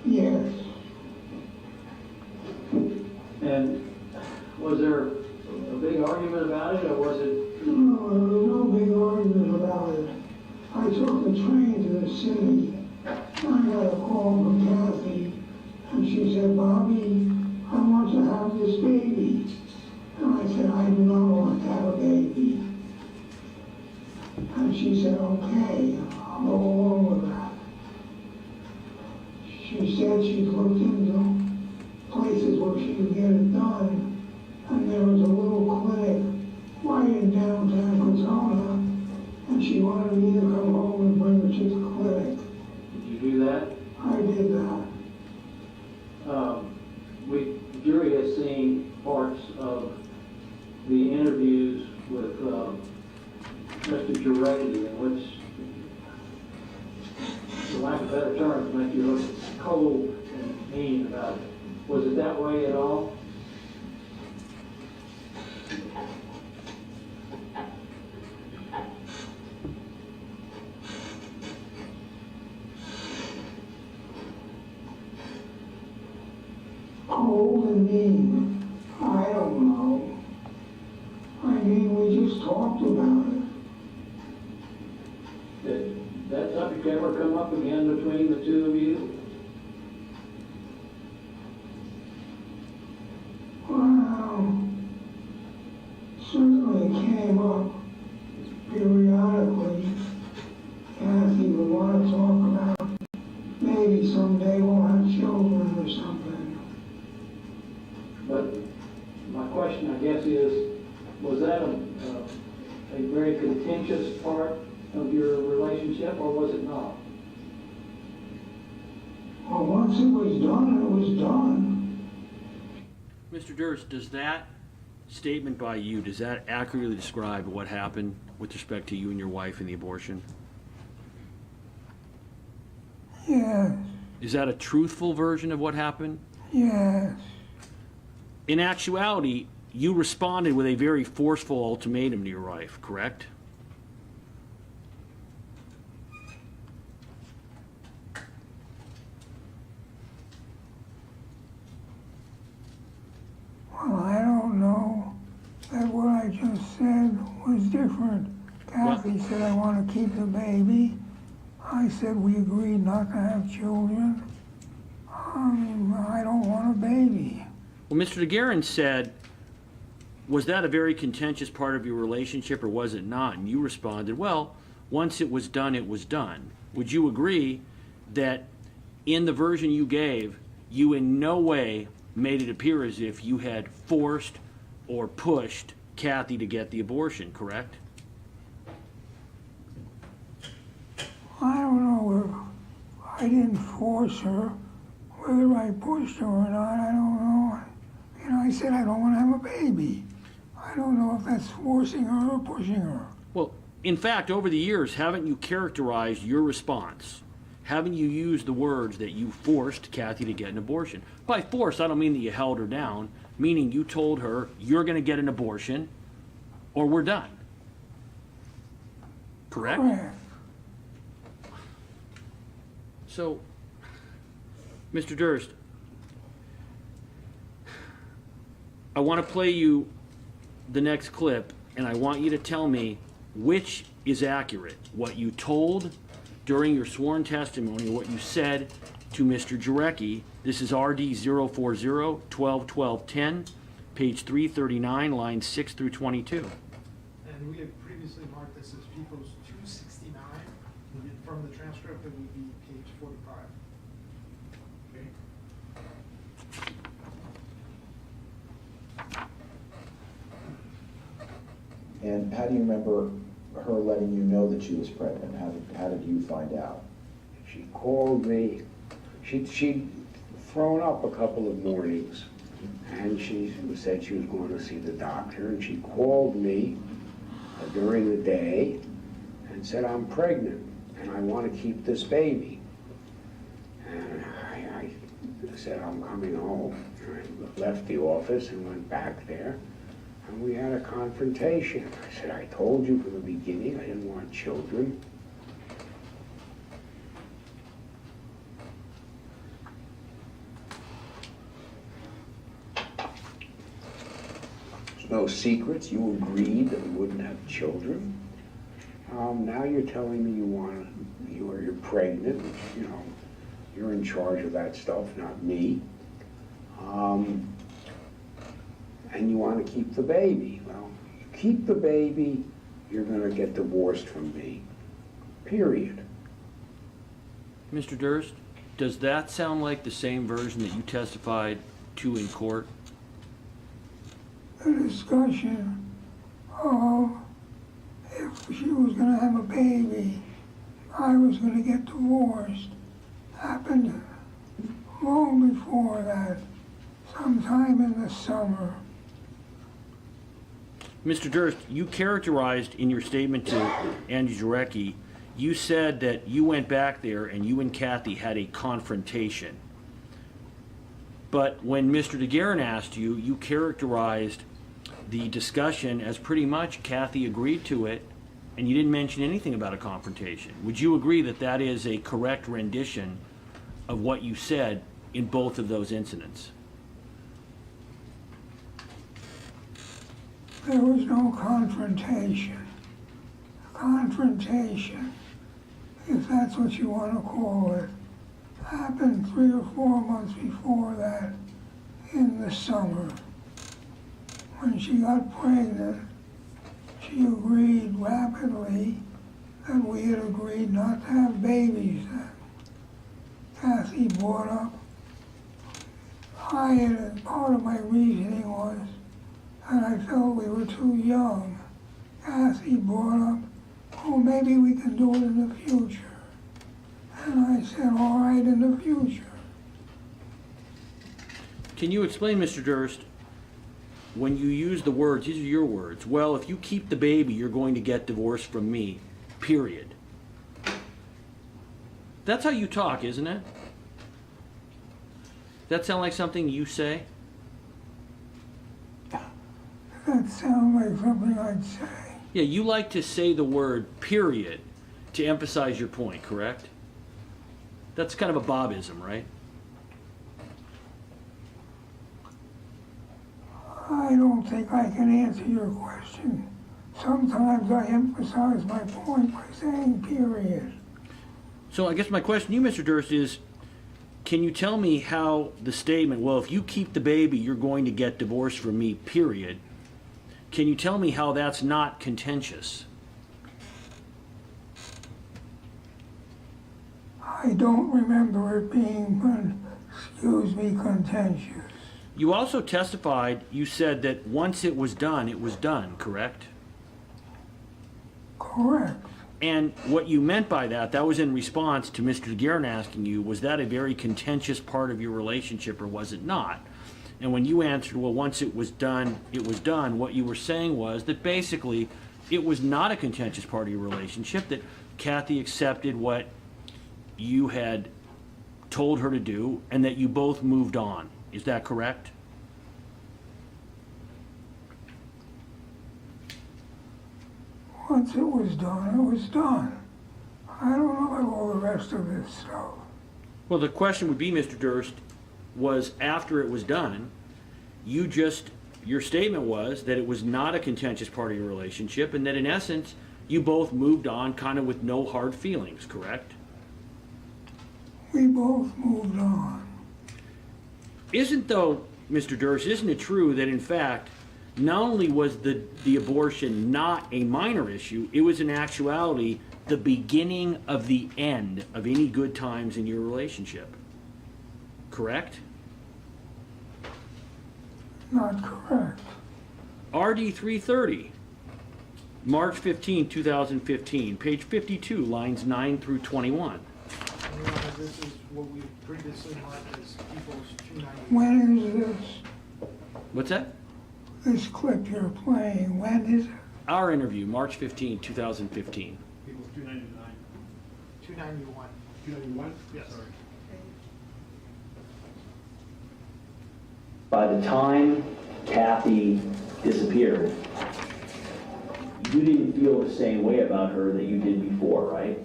E: Yes.
I: And was there a big argument about it, or was it?
E: No, there was no big argument about it. I took the train to the city. I got a call from Kathy, and she said, "Bobby, I want to have this baby." And I said, "I do not want to have a baby." And she said, "Okay, I'll go along with that." She said she's looked into places where she could get it done, and there was a little clinic right in downtown Arizona, and she wanted me to come home and bring her to the clinic.
I: Did you do that?
E: I did that.
I: The jury has seen parts of the interviews with Mr. Durst, in which, for lack of better terms, make you look cold and mean about it. Was it that way at all?
E: Cold and mean. I don't know. I mean, we just talked about it.
I: Did that subject ever come up again between the two of you?
E: Well, certainly it came up periodically. Kathy would want to talk about maybe someday we'll have children or something.
I: But my question, I guess, is, was that a very contentious part of your relationship, or was it not?
E: Well, once it was done, it was done.
B: Mr. Durst, does that statement by you, does that accurately describe what happened with respect to you and your wife in the abortion?
E: Yes,
B: Is that a truthful version of what happened?
E: yes.
B: In actuality, you responded with a very forceful ultimatum to your wife, correct?
E: Well, I don't know that what I just said was different. Kathy said, "I want to keep the baby." I said, "We agreed not to have children." I don't want a baby.
B: Well, Mr. DeGuerin said, was that a very contentious part of your relationship or was it not? And you responded, well, once it was done, it was done. Would you agree that in the version you gave, you in no way made it appear as if you had forced or pushed Kathy to get the abortion, correct?
E: I don't know if I didn't force her. Whether I pushed her or not, I don't know. I said I don't want to have a baby. I don't know know if that's forcing her or pushing her.
B: Well, in fact, over the years, haven't you characterized your response? Haven't you used the words that you forced Kathy to get an abortion? By force, I don't mean that you held her down, meaning you told her, you're going to get an abortion or we're done. Correct?
E: Correct.
B: So, Mr. Durst, I want to play you the next clip, and I want you to tell me which is accurate, what you told during your sworn testimony, what you said to Mr. Jarecki. This is RD 040-12-12-10, page 339, lines 6 through 22.
C: And we had previously marked this as People's 269. From the transcript, it would be page 45. Okay.
F: And how do you remember her letting you know that she was pregnant? How did you find out?
D: She called me. She'd thrown up a couple of mornings, and she said she was going to see the doctor, and she called me during the day and said, I'm pregnant, and I want to keep this baby. And I said, I'm coming home. And I left the office and went back there, and we had a confrontation. I said, I told you from the beginning I didn't want children. There's no secrets. You agreed that we wouldn't have children. Now you're telling me you're pregnant. You know, you're in charge of that stuff, not me. And you want to keep the baby. Well, you keep the baby, you're going to get divorced from me. Period.
B: Mr. Durst, does that sound like the same version that you testified to in court?
E: The discussion of if she was going to have a baby, I was going to get divorced, happened long before that, sometime in the summer.
B: Mr. Durst, you characterized in your statement to Andy Jarecki, you said that you went back there and you and Kathy had a confrontation. But when Mr. DeGuerin asked you, you characterized the discussion as pretty much Kathy agreed to it, and you didn't mention anything about a confrontation. Would you agree that that is a correct rendition of what you said in both of those incidents?
E: There was no confrontation. Confrontation, if that's what you want to call it, happened 3 or 4 months before that in the summer. When she got pregnant, she agreed rapidly that we had agreed not to have babies then. Kathy brought up, part of my reasoning was that I felt we were too young. Kathy brought up, oh, maybe we can do it in the future. And I said, all right, in the future.
B: Can you explain, Mr. Durst, when you use the words, these are your words, well, if you keep the baby, you're going to get divorced from me, period. That's how you talk, isn't it? That sound like something you say?
E: That sounds like something I'd say.
B: Yeah, you like to say the word period to emphasize your point, correct? That's kind of a Bobism, right?
E: I don't think I can answer your question. Sometimes I emphasize my point by saying period.
B: So I guess my question to you, Mr. Durst, is can you tell me how the statement, well, if you keep the baby, you're going to get divorced from me, period. Can you tell me how that's not contentious?
E: I don't remember it being, contentious.
B: You also testified, you said that once it was done, correct?
E: Correct.
B: And what you meant by that was in response to Mr. DeGuerin asking you, was that a very contentious part of your relationship or was it not? And when you answered, well, once it was done, what you were saying was that basically it was not a contentious part of your relationship, that Kathy accepted what you had told her to do, and that you both moved on. Is that correct?
E: Once it was done, it was done. I don't know about all the rest of this stuff.
B: Well, the question would be, Mr. Durst, was after it was done, your statement was that it was not a contentious part of your relationship, and that in essence, you both moved on kind of with no hard feelings, correct?
E: We both moved on.
B: Isn't it true that in fact, not only was the abortion not a minor issue, it was in actuality the beginning of the end of any good times in your relationship? Correct?
E: Not correct.
B: RD 330, March 15, 2015, page 52, lines 9 through 21.
C: Your Honor, this is what we previously marked as People's 291.
E: When is this?
B: What's that?
E: This clip you're playing, when is it?
B: Our interview, March 15, 2015.
C: People's 299. 291.
A: 291?
C: Yes.
A: Sorry.
J: By the time Kathy disappeared, you didn't feel the same way about her that you did before, right?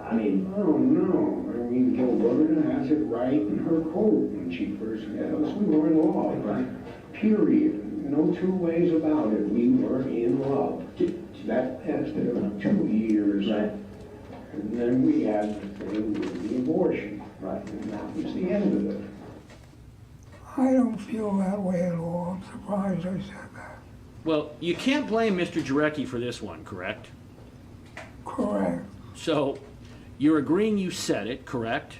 J: I mean...
D: Oh, no. I mean, Gilberta has it right in her quote when she first met us. We were in love.
J: Right.
D: Period. No two ways about it. We were in love. That lasted about 2 years.
J: Right.
D: And then we had the thing with the abortion.
J: Right.
D: And that was the end of it.
E: I don't feel that way at all. I'm surprised I said that.
B: Well, you can't blame Mr. Jarecki for this one, correct?
E: Correct.
B: So, you're agreeing you said it, correct?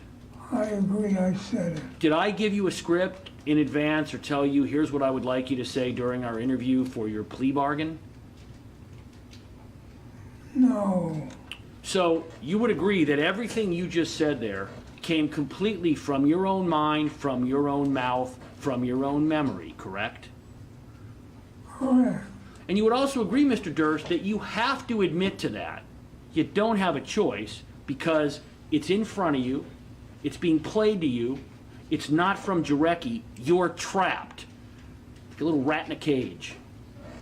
E: I agree I said it.
B: Did I give you a script in advance or tell you, here's what I would like you to say during our interview for your plea bargain?
E: No.
B: So, you would agree that everything you just said there came completely from your own mind, from your own mouth, from your own memory, correct?
E: Correct.
B: And you would also agree, Mr. Durst, that you have to admit to that. You don't have a choice because it's in front of you, it's being played to you, it's not from Jarecki, you're trapped. Like a little rat in a cage.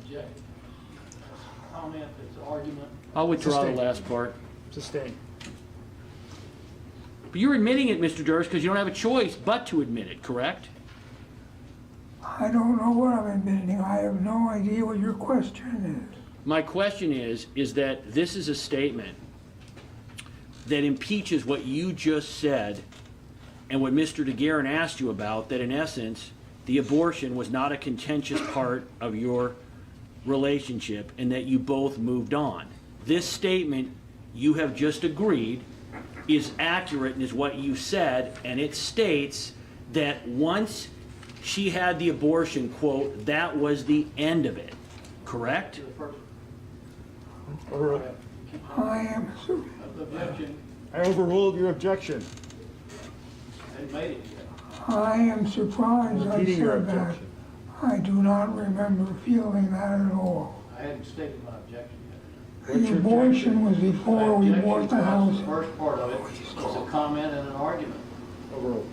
I: Objection. Comment, it's argument.
B: I'll withdraw the
A: Sustain.
B: last part.
A: Sustain.
B: But you're admitting it, Mr. Durst, because you don't have a choice but to admit it, correct?
E: I don't know what I'm admitting. I have no idea what your question is.
B: My question is that this is a statement that impeaches what you just said and what Mr. DeGuerin asked you about, that in essence, the abortion was not a contentious part of your relationship and that you both moved on. This statement you have just agreed is accurate and is what you said, and it states that once she had the abortion, quote, that was the end of it, correct?
E: I am
I: Objection.
A: I overruled your objection.
I: They made it yet.
E: I am surprised I
A: Repeating your
E: said that.
A: objection.
E: I do not remember feeling that at all.
I: I hadn't stated my objection yet.
A: What's
E: The
A: your
E: abortion was before we
I: My
E: bought
I: objection
E: the
I: was
E: house.
I: The first part of it was a comment and an argument.
A: Overruled.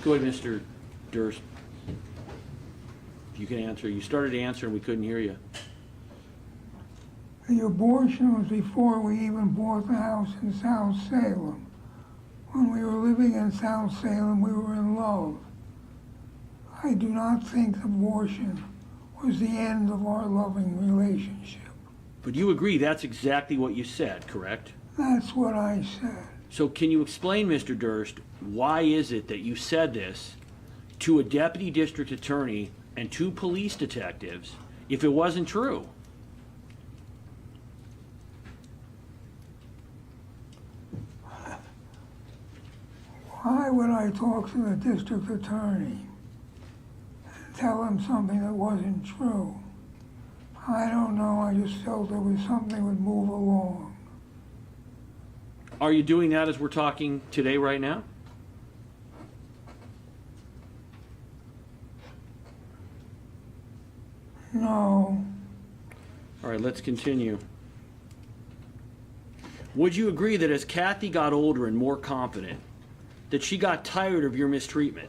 B: Go ahead, Mr. Durst. If you can answer. You started to answer and we couldn't hear you.
E: The abortion was before we even bought the house in South Salem. When we were living in South Salem, we were in love. I do not think abortion was the end of our loving relationship.
B: But you agree that's exactly what you said, correct?
E: That's what I said.
B: So can you explain, Mr. Durst, why is it that you said this to a deputy district attorney and two police detectives if it wasn't true?
E: Why would I talk to the district attorney and tell him something that wasn't true? I don't know. I just felt there was something that would move along.
B: Are you doing that as we're talking today right now?
E: No.
B: All right, let's continue. Would you agree that as Kathy got older and more confident, that she got tired of your mistreatment?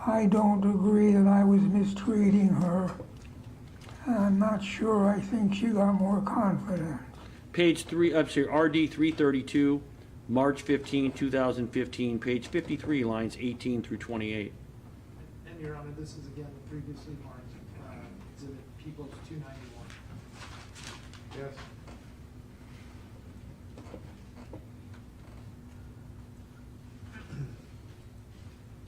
E: I don't agree that I was mistreating her. I'm not sure. I think she got more confident.
B: Page 3, I'm sorry, RD 332, March 15, 2015, page 53, lines 18 through 28.
C: And Your Honor, this is again the previously marked exhibit Peoples 291.
A: Yes.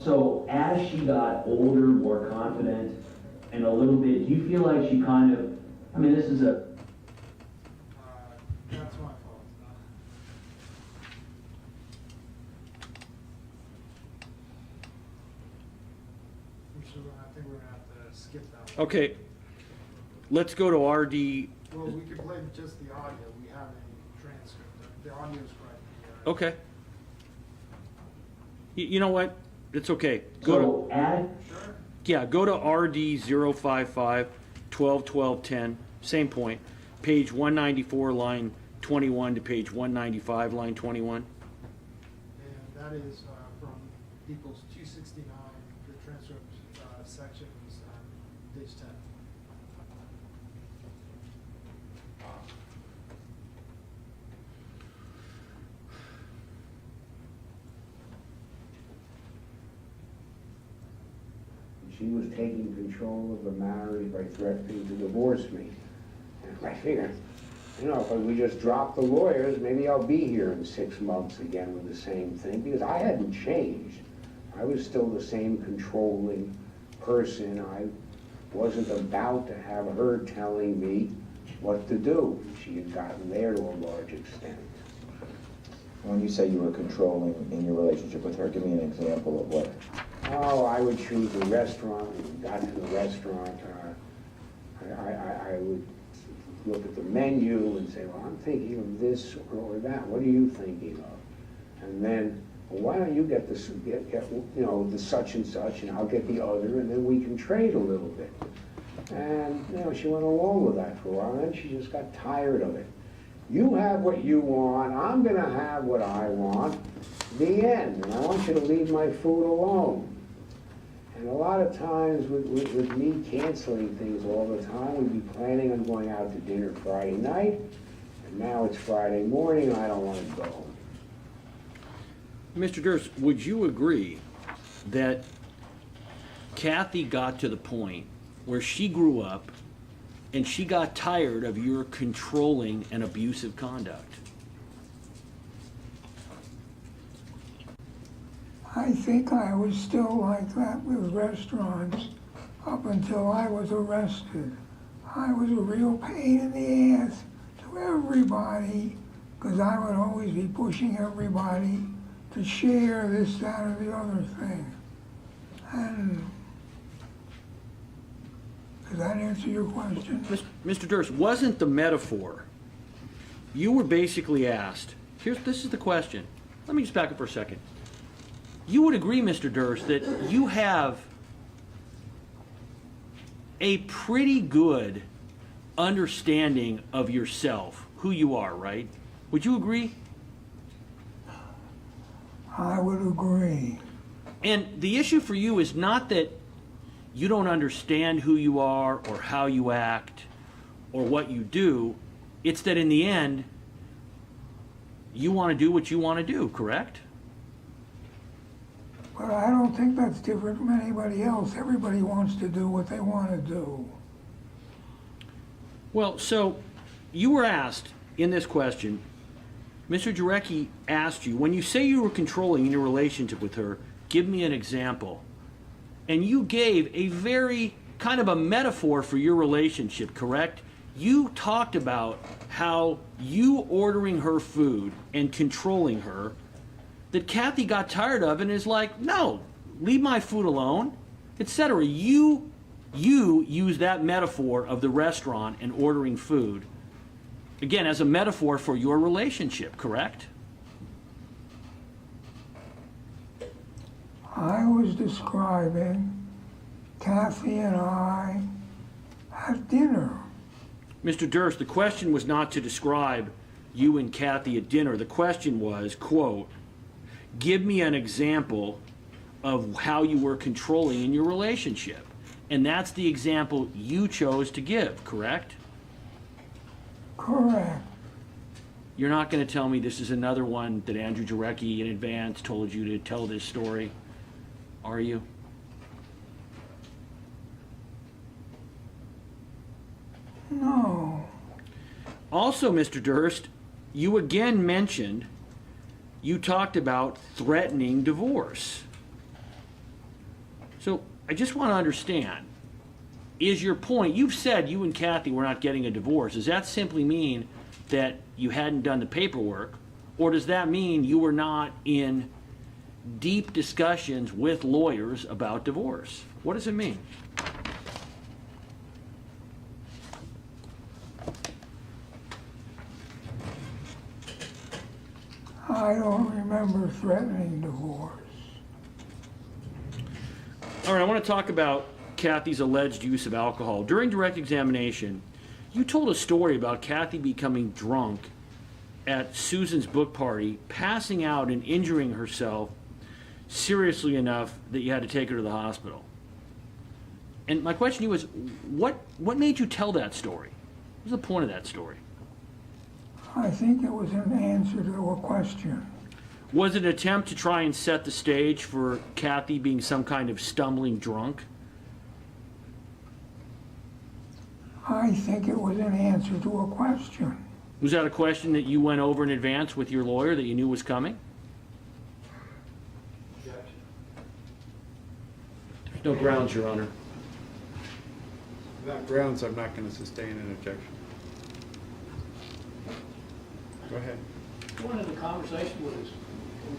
J: So as she got older, more confident, and a little bit, do you feel like she kind of, I mean, this is a,
C: That's my fault. I think we're gonna have to skip that one.
B: Okay, let's go to RD.
C: Well, we could play just the audio. We have a transcript. The audio's right.
B: Okay. You know what? It's okay. Go
J: so add,
C: Sure.
B: Yeah, go to RD 055 121210, same point, page 194, line 21 to page 195, line 21.
C: And that is from Peoples 269, the transcript section is page 10.
D: She was taking control of the marriage by threatening to divorce me. And I figured, you know, if we just drop the lawyers, maybe I'll be here in 6 months again with the same thing, because I hadn't changed. I was still the same controlling person. I wasn't about to have her telling me what to do. She had gotten there to a large extent.
F: When you say you were controlling in your relationship with her, give me an example of what.
D: Oh, I would choose a restaurant. When we got to the restaurant, I would look at the menu and say, well, I'm thinking of this or that. What are you thinking of? And then, well, why don't you get this, get you know, the such and such, and I'll get the other, and then we can trade a little bit. And, you know, she went along with that for a while, and then she just got tired of it. You have what you want, I'm gonna have what I want, the end. And I want you to leave my food alone. And a lot of times with me canceling things all the time, we'd be planning on going out to dinner Friday night, and now it's Friday morning, and I don't want to go home.
B: Mr. Durst, would you agree that Kathy got to the point where she grew up and she got tired of your controlling and abusive conduct?
E: I think I was still like that with restaurants up until I was arrested. I was a real pain in the ass to everybody because I would always be pushing everybody to share this, that, or the other thing. And does that answer your question?
B: Mr. Durst, wasn't the metaphor, you were basically asked, this is the question. Let me just back up for a second. You would agree, Mr. Durst, that you have a pretty good understanding of yourself, who you are, right? Would you agree?
E: I would agree.
B: And the issue for you is not that you don't understand who you are or how you act or what you do. It's that in the end, you want to do what you want to do, correct?
E: But I don't think that's different from anybody else. Everybody wants to do what they want to do.
B: Well, so you were asked in this question, Mr. Jarecki asked you, when you say you were controlling in your relationship with her, give me an example. And you gave a very kind of a metaphor for your relationship, correct? You talked about how you ordering her food and controlling her, that Kathy got tired of and is like, no, leave my food alone, etc. You use that metaphor of the restaurant and ordering food, again, as a metaphor for your relationship, correct?
E: I was describing Kathy and I at dinner.
B: Mr. Durst, the question was not to describe you and Kathy at dinner. The question was, quote, give me an example of how you were controlling in your relationship. And that's the example you chose to give, correct?
E: Correct.
B: You're not going to tell me this is another one that Andrew Jarecki in advance told you to tell this story, are you?
E: No.
B: Also, Mr. Durst, you again mentioned, you talked about threatening divorce. So I just want to understand, is your point, you've said you and Kathy were not getting a divorce. Does that simply mean that you hadn't done the paperwork? Or does that mean you were not in deep discussions with lawyers about divorce? What does it mean?
E: I don't remember threatening divorce.
B: All right, I want to talk about Kathy's alleged use of alcohol. During direct examination, you told a story about Kathy becoming drunk at Susan's book party, passing out and injuring herself seriously enough that you had to take her to the hospital. And my question to you is, what made you tell that story? What was the point of that story?
E: I think it was an answer to a question.
B: Was it an attempt to try and set the stage for Kathy being some kind of stumbling drunk?
E: I think it was an answer to a question.
B: Was that a question that you went over in advance with your lawyer that you knew was coming? There's no grounds, Your Honor.
A: Without grounds, I'm not going to sustain an objection. Go ahead.
I: Going into conversation with his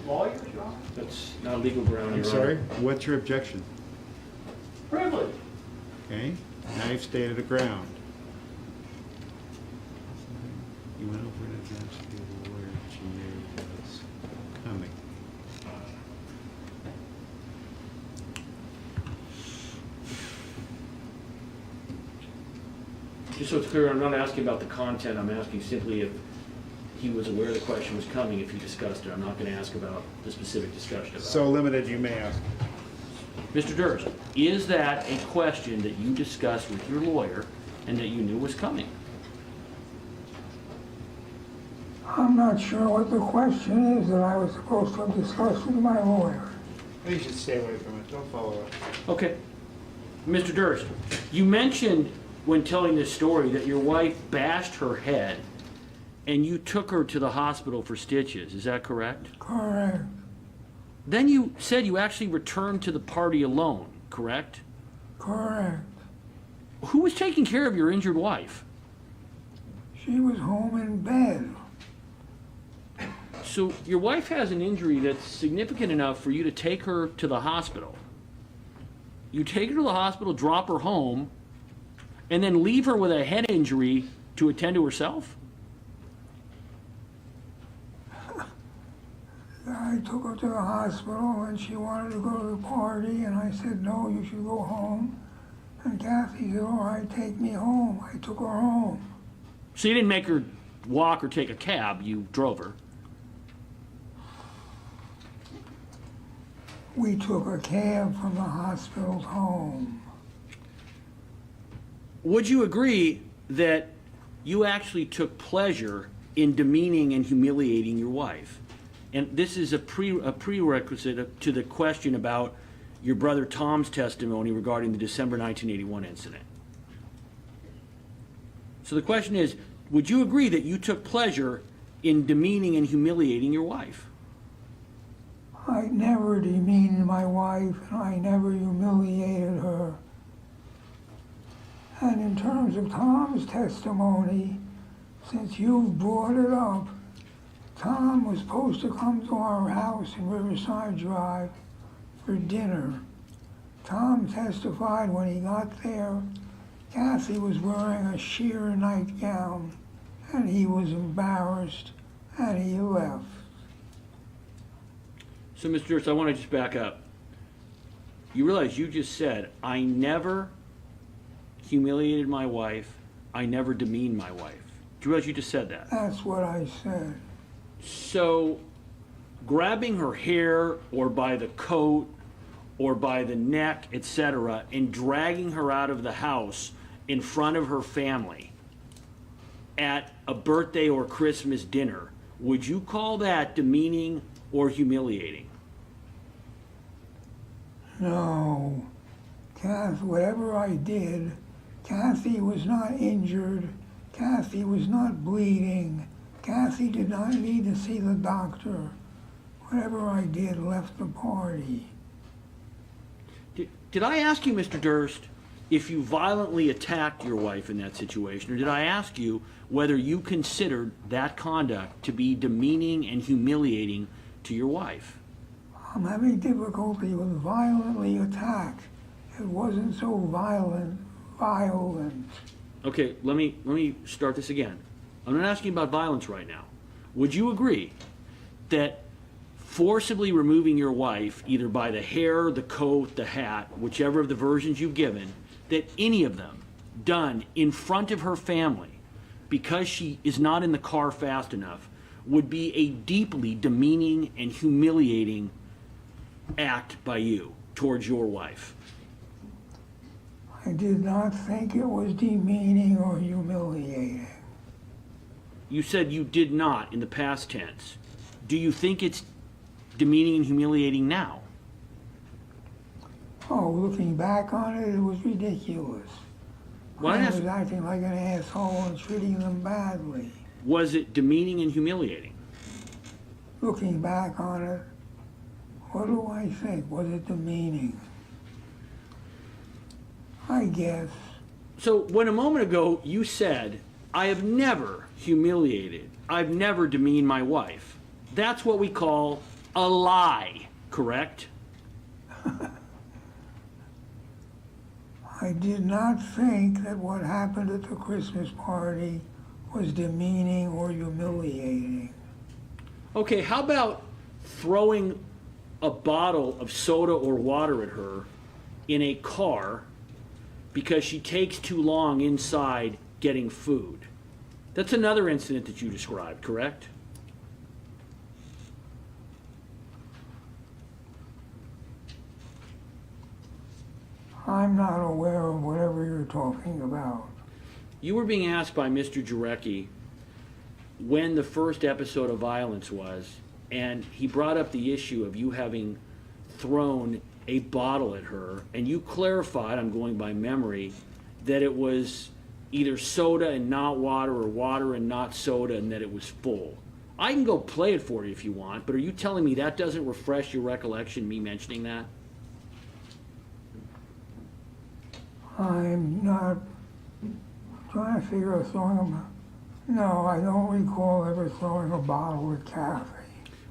I: lawyers, Your Honor?
B: That's not a legal ground,
A: I'm
B: Your
A: sorry,
B: Honor.
A: what's your objection?
I: Privilege.
A: Okay, now you've stated a ground. You went over in advance to the lawyer that you knew was coming.
B: Just so it's clear, I'm not asking about the content, I'm asking simply if he was aware the question was coming, if he discussed it. I'm not going to ask about the specific discussion about
A: So limited, you may ask.
B: Mr. Durst, is that a question that you discussed with your lawyer and that you knew was coming?
E: I'm not sure what the question is that I was supposed to have discussed with my lawyer.
A: You should stay away from it, don't follow up.
B: Okay. Mr. Durst, you mentioned when telling this story that your wife bashed her head and you took her to the hospital for stitches. Is that correct?
E: Correct.
B: Then you said you actually returned to the party alone, correct?
E: Correct.
B: Who was taking care of your injured wife?
E: She was home in bed.
B: So your wife has an injury that's significant enough for you to take her to the hospital. You take her to the hospital, drop her home, and then leave her with a head injury to attend to herself?
E: I took her to the hospital and she wanted to go to the party and I said, no, you should go home. And Kathy said, all right, take me home. I took her home.
B: So you didn't make her walk or take a cab, you drove her.
E: We took a cab from the hospital home.
B: Would you agree that you actually took pleasure in demeaning and humiliating your wife? And this is a prerequisite to the question about your brother Tom's testimony regarding the December 1981 incident. So the question is, would you agree that you took pleasure in demeaning and humiliating your wife?
E: I never demeaned my wife and I never humiliated her. And in terms of Tom's testimony, since you've brought it up, Tom was supposed to come to our house in Riverside Drive for dinner. Tom testified when he got there, Kathy was wearing a sheer nightgown, and he was embarrassed, and he left.
B: So, Mr. Durst, I want to just back up. You realize you just said, I never humiliated my wife, I never demeaned my wife. Do you realize you just said that?
E: That's what I said.
B: So, grabbing her hair or by the coat or by the neck, etc., and dragging her out of the house in front of her family at a birthday or Christmas dinner, would you call that demeaning or humiliating?
E: No. Whatever I did, Kathy was not injured. Kathy was not bleeding. Kathy did not need to see the doctor. Whatever I did left the party.
B: Did I ask you, Mr. Durst, if you violently attacked your wife in that situation, or did I ask you whether you considered that conduct to be demeaning and humiliating to your wife?
E: I'm having difficulty with violently attacked. It wasn't so violent.
B: Okay, let me start this again. I'm not asking about violence right now. Would you agree that forcibly removing your wife, either by the hair, the coat, the hat, whichever of the versions you've given, that any of them done in front of her family because she is not in the car fast enough would be a deeply demeaning and humiliating act by you towards your wife?
E: I did not think it was demeaning or humiliating.
B: You said you did not in the past tense. Do you think it's demeaning and humiliating now?
E: Oh, looking back on it, it was ridiculous.
B: Well,
E: I was acting like an asshole and treating them badly.
B: Was it demeaning and humiliating?
E: Looking back on it, what do I think? Was it demeaning? I guess.
B: So when a moment ago you said, I have never humiliated, I've never demeaned my wife, that's what we call a lie, correct?
E: I did not think that what happened at the Christmas party was demeaning or humiliating.
B: Okay, how about throwing a bottle of soda or water at her in a car because she takes too long inside getting food? That's another incident that you described, correct?
E: I'm not aware of whatever you're talking about.
B: You were being asked by Mr. Jarecki when the first episode of violence was, and he brought up the issue of you having thrown a bottle at her, and you clarified, I'm going by memory, that it was either soda and not water, or water and not soda, and that it was full. I can go play it for you if you want, but are you telling me that doesn't refresh your recollection, me mentioning that?
E: I'm not trying to figure out throwing a... No, I don't recall ever throwing a bottle at Kathy.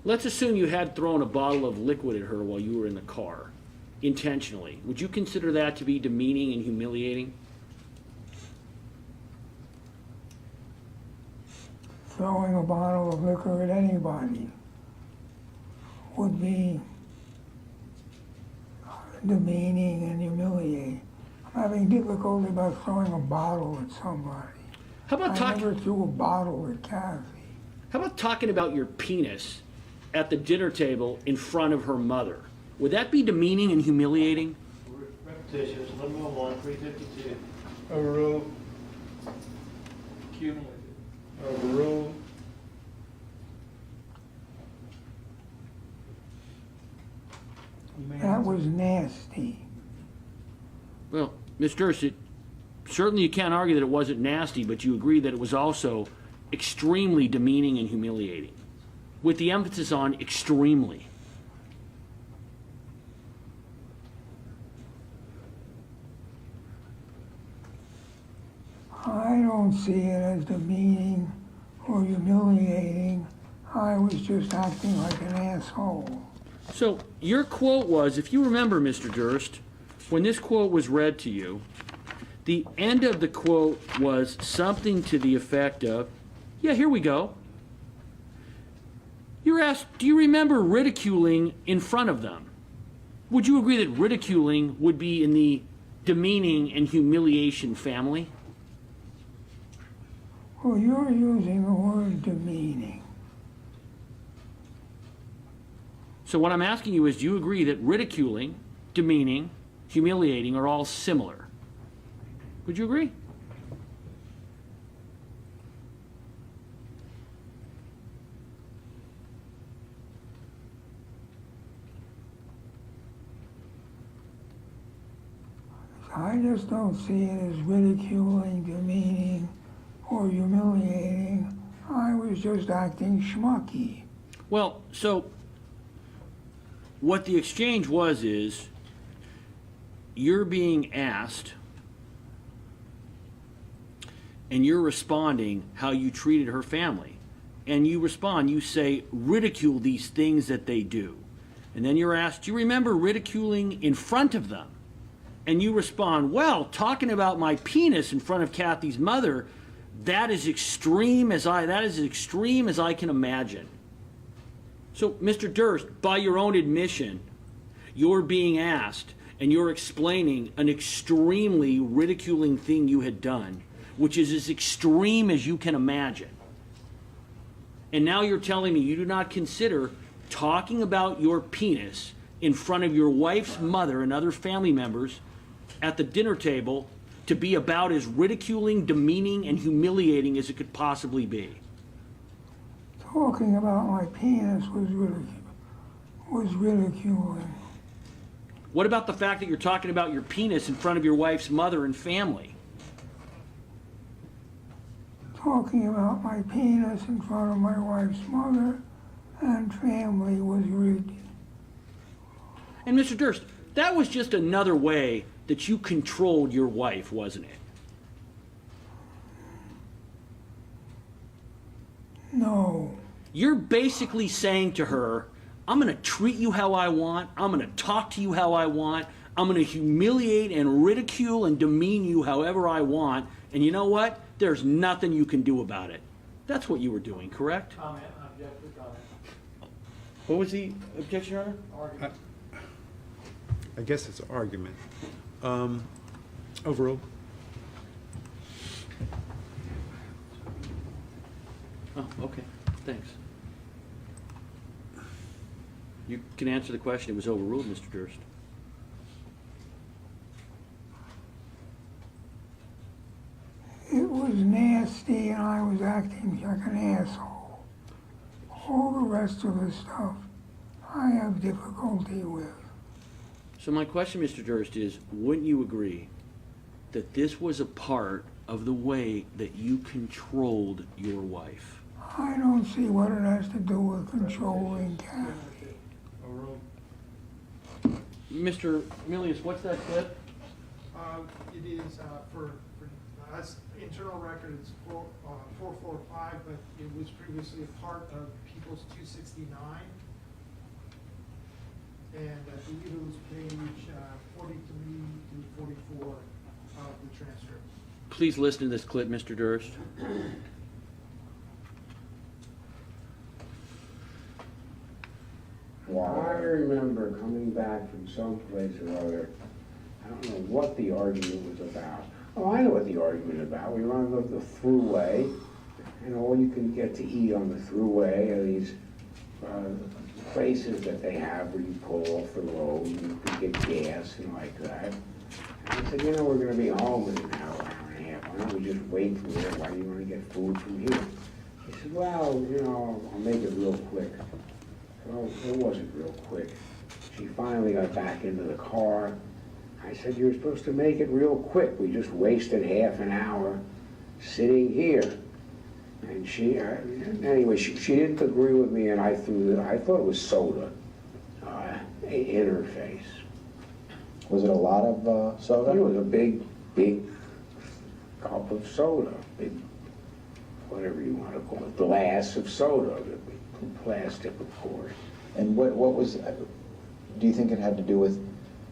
B: Let's assume you had thrown a bottle of liquid at her while you were in the car, intentionally. Would you consider that to be demeaning and humiliating?
E: Throwing a bottle of liquor at anybody would be demeaning and humiliating. I'm having difficulty about throwing a bottle at somebody.
B: How about
E: I never threw a bottle at Kathy.
B: How about talking about your penis at the dinner table in front of her mother? Would that be demeaning and humiliating?
G: Repetitious, number 1, 352.
A: Overruled.
G: Cumulative.
A: Overruled.
E: That was nasty.
B: Well, Ms. Durst, certainly you can't argue that it wasn't nasty, but you agree that it was also extremely demeaning and humiliating, with the emphasis on extremely.
E: I don't see it as demeaning or humiliating. I was just acting like an asshole.
B: So your quote was, if you remember, Mr. Durst, when this quote was read to you, the end of the quote was something to the effect of, yeah, here we go. You're asked, do you remember ridiculing in front of them? Would you agree that ridiculing would be in the demeaning and humiliation family?
E: Well, you're using the word demeaning.
B: So what I'm asking you is, do you agree that ridiculing, demeaning, humiliating are all similar? Would you agree?
E: I just don't see it as ridiculing, demeaning, or humiliating. I was just acting schmucky.
B: Well, so what the exchange was is, you're being asked and you're responding how you treated her family. And you respond, you say, ridicule these things that they do. And then you're asked, do you remember ridiculing in front of them? And you respond, well, talking about my penis in front of Kathy's mother, that is extreme as I can imagine. So, Mr. Durst, by your own admission, you're being asked and you're explaining an extremely ridiculing thing you had done, which is as extreme as you can imagine. And now you're telling me you do not consider talking about your penis in front of your wife's mother and other family members at the dinner table to be about as ridiculing, demeaning, and humiliating as it could possibly be.
E: Talking about my penis was ridiculing.
B: What about the fact that you're talking about your penis in front of your wife's mother and family?
E: Talking about my penis in front of my wife's mother and family was ridiculous.
B: And Mr. Durst, that was just another way that you controlled your wife, wasn't it?
E: No.
B: You're basically saying to her, I'm going to treat you how I want, I'm going to talk to you how I want, I'm going to humiliate and ridicule and demean you however I want, and you know what? There's nothing you can do about it. That's what you were doing, correct?
I: Comment, object to comment.
B: What was the objection, Your Honor?
I: Argument.
A: I guess it's argument. Overruled.
B: Oh, okay, thanks. You can answer the question. It was overruled, Mr. Durst.
E: It was nasty and I was acting like an asshole. All the rest of the stuff I have difficulty with.
B: So my question, Mr. Durst, is wouldn't you agree that this was a part of the way that you controlled your wife?
E: I don't see what it has to do with controlling Kathy.
B: Mr. Milius, what's that clip?
C: It is, for us, internal record, it's 445, but it was previously a part of People's 269. And I believe it was page 43 to 44 of the transcript.
B: Please listen to this clip, Mr. Durst.
D: I remember coming back from someplace or other. I don't know what the argument was about. Oh, I know what the argument was about. We were on the thruway, and all you can get to eat on the thruway are these places that they have where you pull off the road and you can get gas and like that. And I said, you know, we're going to be home in an hour, hour and a half. Why don't we just wait from there? Why do you want to get food from here? He said, well, you know, I'll make it real quick. Well, it wasn't real quick. She finally got back into the car. I said, you're supposed to make it real quick. We just wasted half an hour sitting here. And she, anyway, she didn't agree with me, and I thought it was soda in her face.
F: Was it a lot of soda?
D: It was a big cup of soda, big, whatever you want to call it, glass of soda, plastic, of course.
F: And what was, do you think it had to do with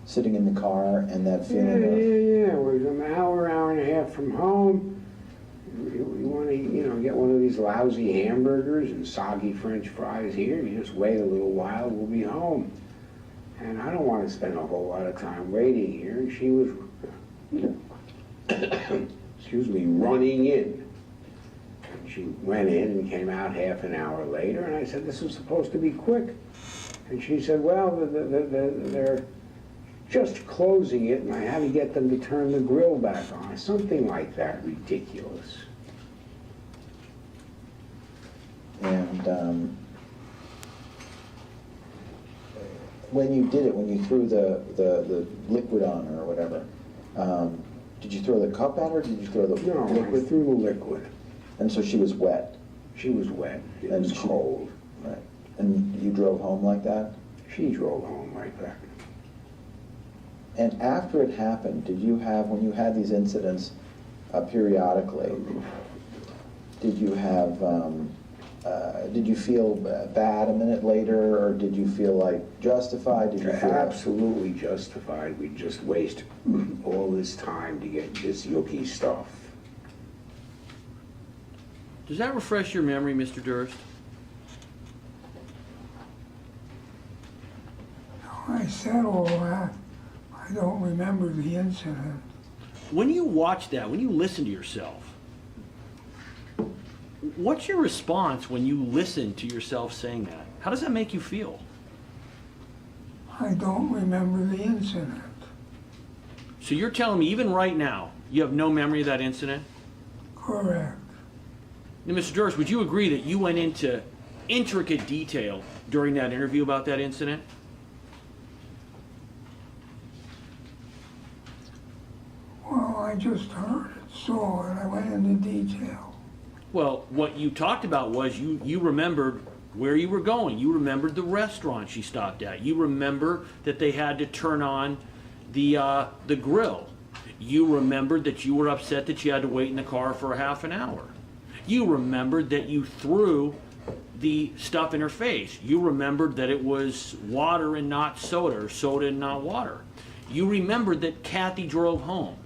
F: sitting in the car and that feeling of...
D: Yeah, we're an hour and a half from home. You want to, you know, get one of these lousy hamburgers and soggy French fries here. You just wait a little while, we'll be home. And I don't want to spend a whole lot of time waiting here. And she was, excuse me, running in. And she went in and came out half an hour later, and I said, this was supposed to be quick. And she said, well, they're just closing it, and I had to get them to turn the grill back on. Something like that, ridiculous.
F: And when you did it, when you threw the liquid on her or whatever, did you throw the cup at her, or did you throw the
D: No,
F: liquid?
D: I threw the liquid.
F: And so she was wet?
D: She was wet. It
F: And
D: was
F: she-
D: cold.
F: Right. And you drove home like that?
D: She drove home like that.
F: And after it happened, did you have, when you had these incidents periodically, did you have, did you feel bad a minute later, or did you feel like justified? Did you feel
D: Absolutely justified. We just waste all this time to get this yucky stuff.
B: Does that refresh your memory, Mr. Durst?
E: I said all that. I don't remember the incident.
B: When you watch that, when you listen to yourself, what's your response when you listen to yourself saying that? How does that make you feel?
E: I don't remember the incident.
B: So you're telling me, even right now, you have no memory of that incident?
E: Correct.
B: Now, Mr. Durst, would you agree that you went into intricate detail during that interview about that incident?
E: Well, I just heard it, saw it. I went into detail.
B: Well, what you talked about was you remembered where you were going. You remembered the restaurant she stopped at. You remember that they had to turn on the grill. You remembered that you were upset that you had to wait in the car for a half an hour. You remembered that you threw the stuff in her face. You remembered that it was water and not soda, or soda and not water. You remembered that Kathy drove home.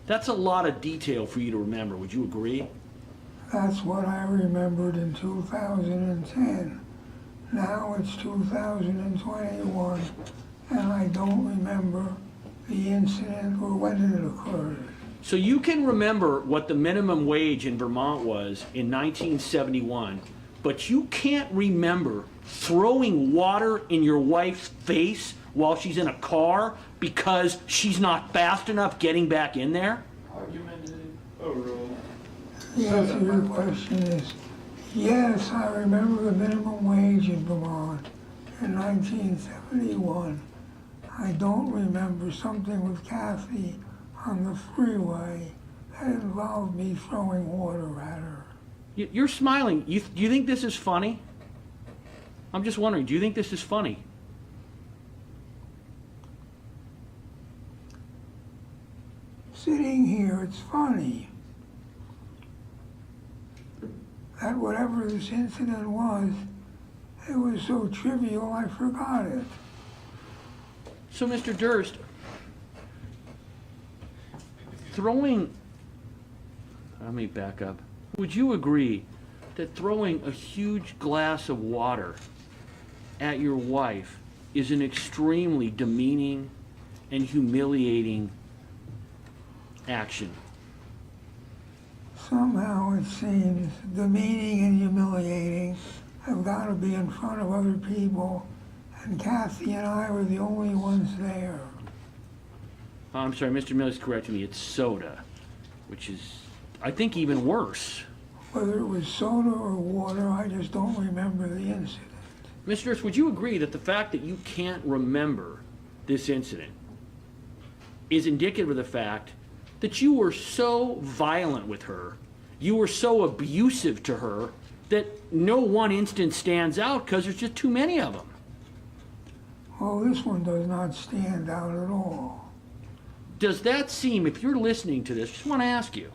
B: That's a lot of detail for you to remember. Would you agree?
E: That's what I remembered in 2010. Now it's 2021, and I don't remember the incident or when it occurred.
B: So you can remember what the minimum wage in Vermont was in 1971, but you can't remember throwing water in your wife's face while she's in a car because she's not fast enough getting back in there?
E: The answer to your question is, yes, I remember the minimum wage in Vermont in 1971. I don't remember something with Kathy on the freeway that involved me throwing water at her.
B: You're smiling. Do you think this is funny? I'm just wondering, do you think this is funny?
E: Sitting here, it's funny that whatever this incident was, it was so trivial I forgot it.
B: So, Mr. Durst, let me back up. Would you agree that throwing a huge glass of water at your wife is an extremely demeaning and humiliating action?
E: Somehow it seems demeaning and humiliating have got to be in front of other people, and Kathy and I were the only ones there.
B: I'm sorry, Mr. Miller's correcting me. It's soda, which is, I think, even worse.
E: Whether it was soda or water, I just don't remember the incident.
B: Mr. Durst, would you agree that the fact that you can't remember this incident is indicative of the fact that you were so violent with her, you were so abusive to her, that no one instance stands out because there's just too many of them?
E: Well, this one does not stand out at all.
B: Does that seem, if you're listening to this, just want to ask you,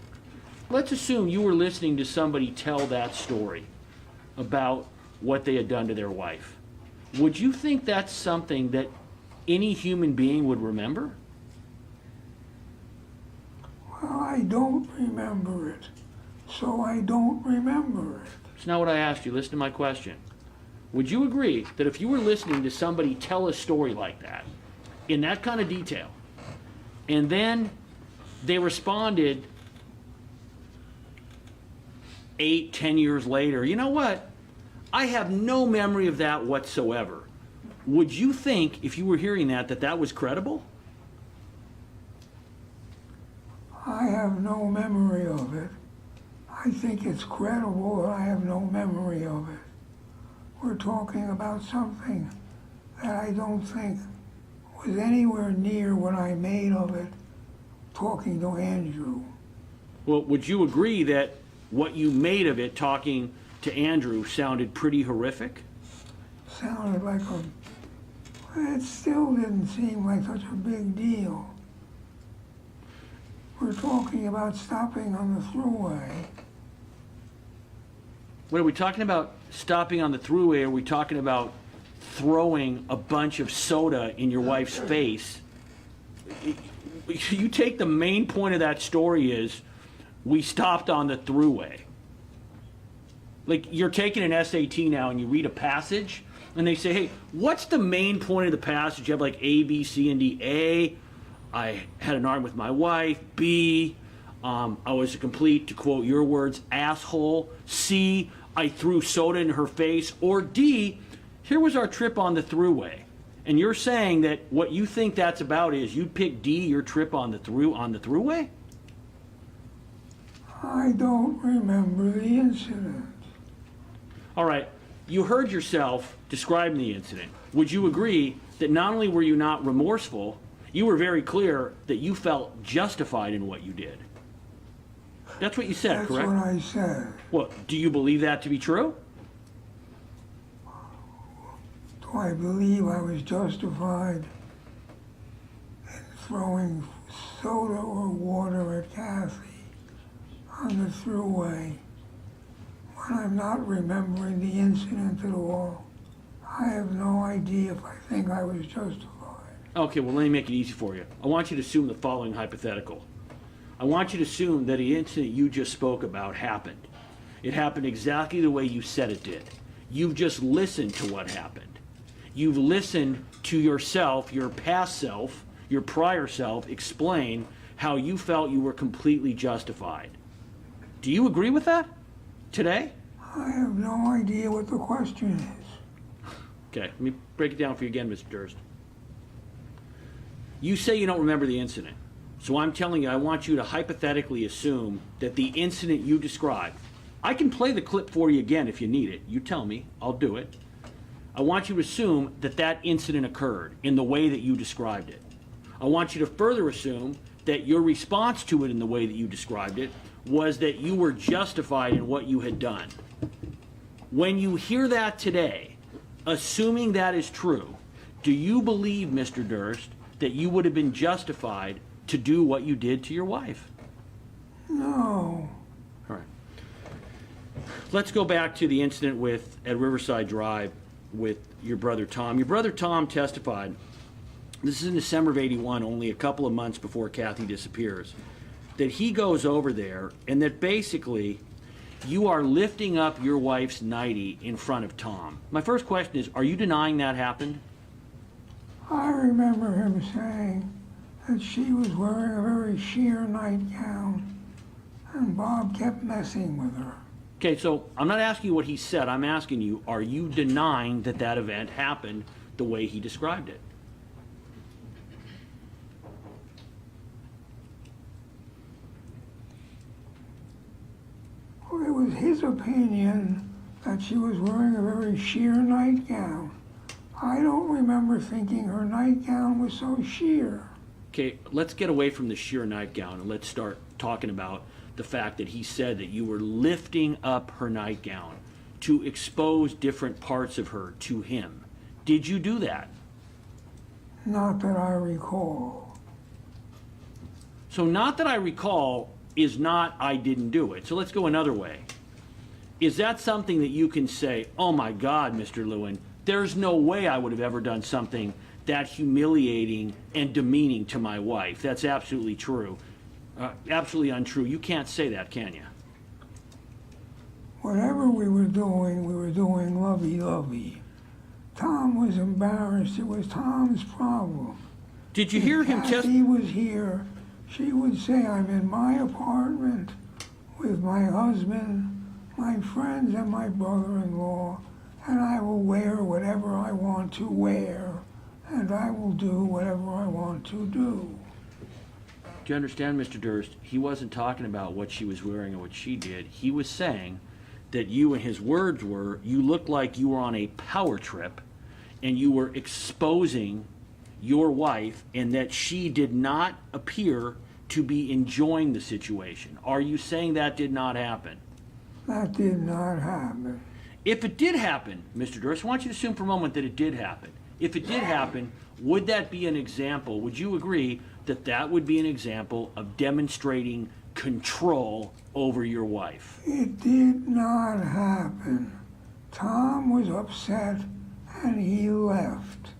B: let's assume you were listening to somebody tell that story about what they had done to their wife. Would you think that's something that any human being would remember?
E: Well, I don't remember it, so I don't remember it.
B: It's not what I asked you. Listen to my question. would you agree that if you were listening to somebody tell a story like that, in that kind of detail, and then they responded 8, 10 years later, you know what? I have no memory of that whatsoever. Would you think, if you were hearing that, that that was credible?
E: I have no memory of it. I think it's credible, but I have no memory of it. We're talking about something that I don't think was anywhere near what I made of it talking to Andrew.
B: Well, would you agree that what you made of it talking to Andrew sounded pretty horrific?
E: Sounded like it still didn't seem like such a big deal. We're talking about stopping on the thruway.
B: What are we talking about? Stopping on the thruway? Are we talking about throwing a bunch of soda in your wife's face? You take the main point of that story is we stopped on the thruway. Like, you're taking an SAT now and you read a passage and they say, hey, what's the main point of the passage? You have like A, B, C, and D. A, I had an argument with my wife. B, I was a complete, to quote your words, asshole. C, I threw soda in her face. Or D, here was our trip on the thruway. And you're saying that what you think that's about is you'd pick D, your trip on the thruway?
E: I don't remember the incident.
B: All right, you heard yourself describing the incident. Would you agree that not only were you not remorseful, you were very clear that you felt justified in what you did? That's what you said,
E: That's
B: correct?
E: what I said.
B: Well, do you believe that to be true?
E: Do I believe I was justified in throwing soda or water at Kathy on the thruway when I'm not remembering the incident at all? I have no idea if I think I was justified.
B: Okay, well, let me make it easy for you. I want you to assume the following hypothetical. I want you to assume that the incident you just spoke about happened. It happened exactly the way you said it did. You've just listened to what happened. You've listened to yourself, your past self, your prior self, explain how you felt you were completely justified. Do you agree with that today?
E: I have no idea what the question is.
B: Okay, let me break it down for you again, Mr. Durst. You say you don't remember the incident. So I'm telling you, I want you to hypothetically assume that the incident you described, I can play the clip for you again if you need it. You tell me, I'll do it. I want you to assume that that incident occurred in the way that you described it. I want you to further assume that your response to it in the way that you described it was that you were justified in what you had done. When you hear that today, assuming that is true, do you believe, Mr. Durst, that you would have been justified to do what you did to your wife?
E: No.
B: All right. Let's go back to the incident at Riverside Drive with your brother Tom. Your brother Tom testified, this is in December of '81, only a couple of months before Kathy disappears, that he goes over there and that basically you are lifting up your wife's nightie in front of Tom. My first question is, are you denying that happened?
E: I remember him saying that she was wearing a very sheer nightgown and Bob kept messing with her.
B: Okay, so I'm not asking you what he said. I'm asking you, are you denying that that event happened the way he described it?
E: Well, it was his opinion that she was wearing a very sheer nightgown. I don't remember thinking her nightgown was so sheer.
B: Okay, let's get away from the sheer nightgown and let's start talking about the fact that he said that you were lifting up her nightgown to expose different parts of her to him. Did you do that?
E: Not that I recall.
B: So not that I recall is not I didn't do it. So let's go another way. Is that something that you can say, oh my God, Mr. Lewin, there's no way I would have ever done something that humiliating and demeaning to my wife? That's absolutely true. Absolutely untrue. You can't say that, can you?
E: whatever we were doing lovey-lovey. Tom was embarrassed. It was Tom's problem.
B: Did you hear him
E: If Kathy was here, she would say, I'm in my apartment with my husband, my friends, and my brother-in-law, and I will wear whatever I want to wear, and I will do whatever I want to do.
B: Do you understand, Mr. Durst? He wasn't talking about what she was wearing or what she did. He was saying that you, and his words were, you looked like you were on a power trip and you were exposing your wife and that she did not appear to be enjoying the situation. Are you saying that did not happen?
E: That did not happen.
B: If it did happen, Mr. Durst, I want you to assume for a moment that it did happen. If it did happen, would that be an example? Would you agree that that would be an example of demonstrating control over your wife?
E: It did not happen. Tom was upset and he left,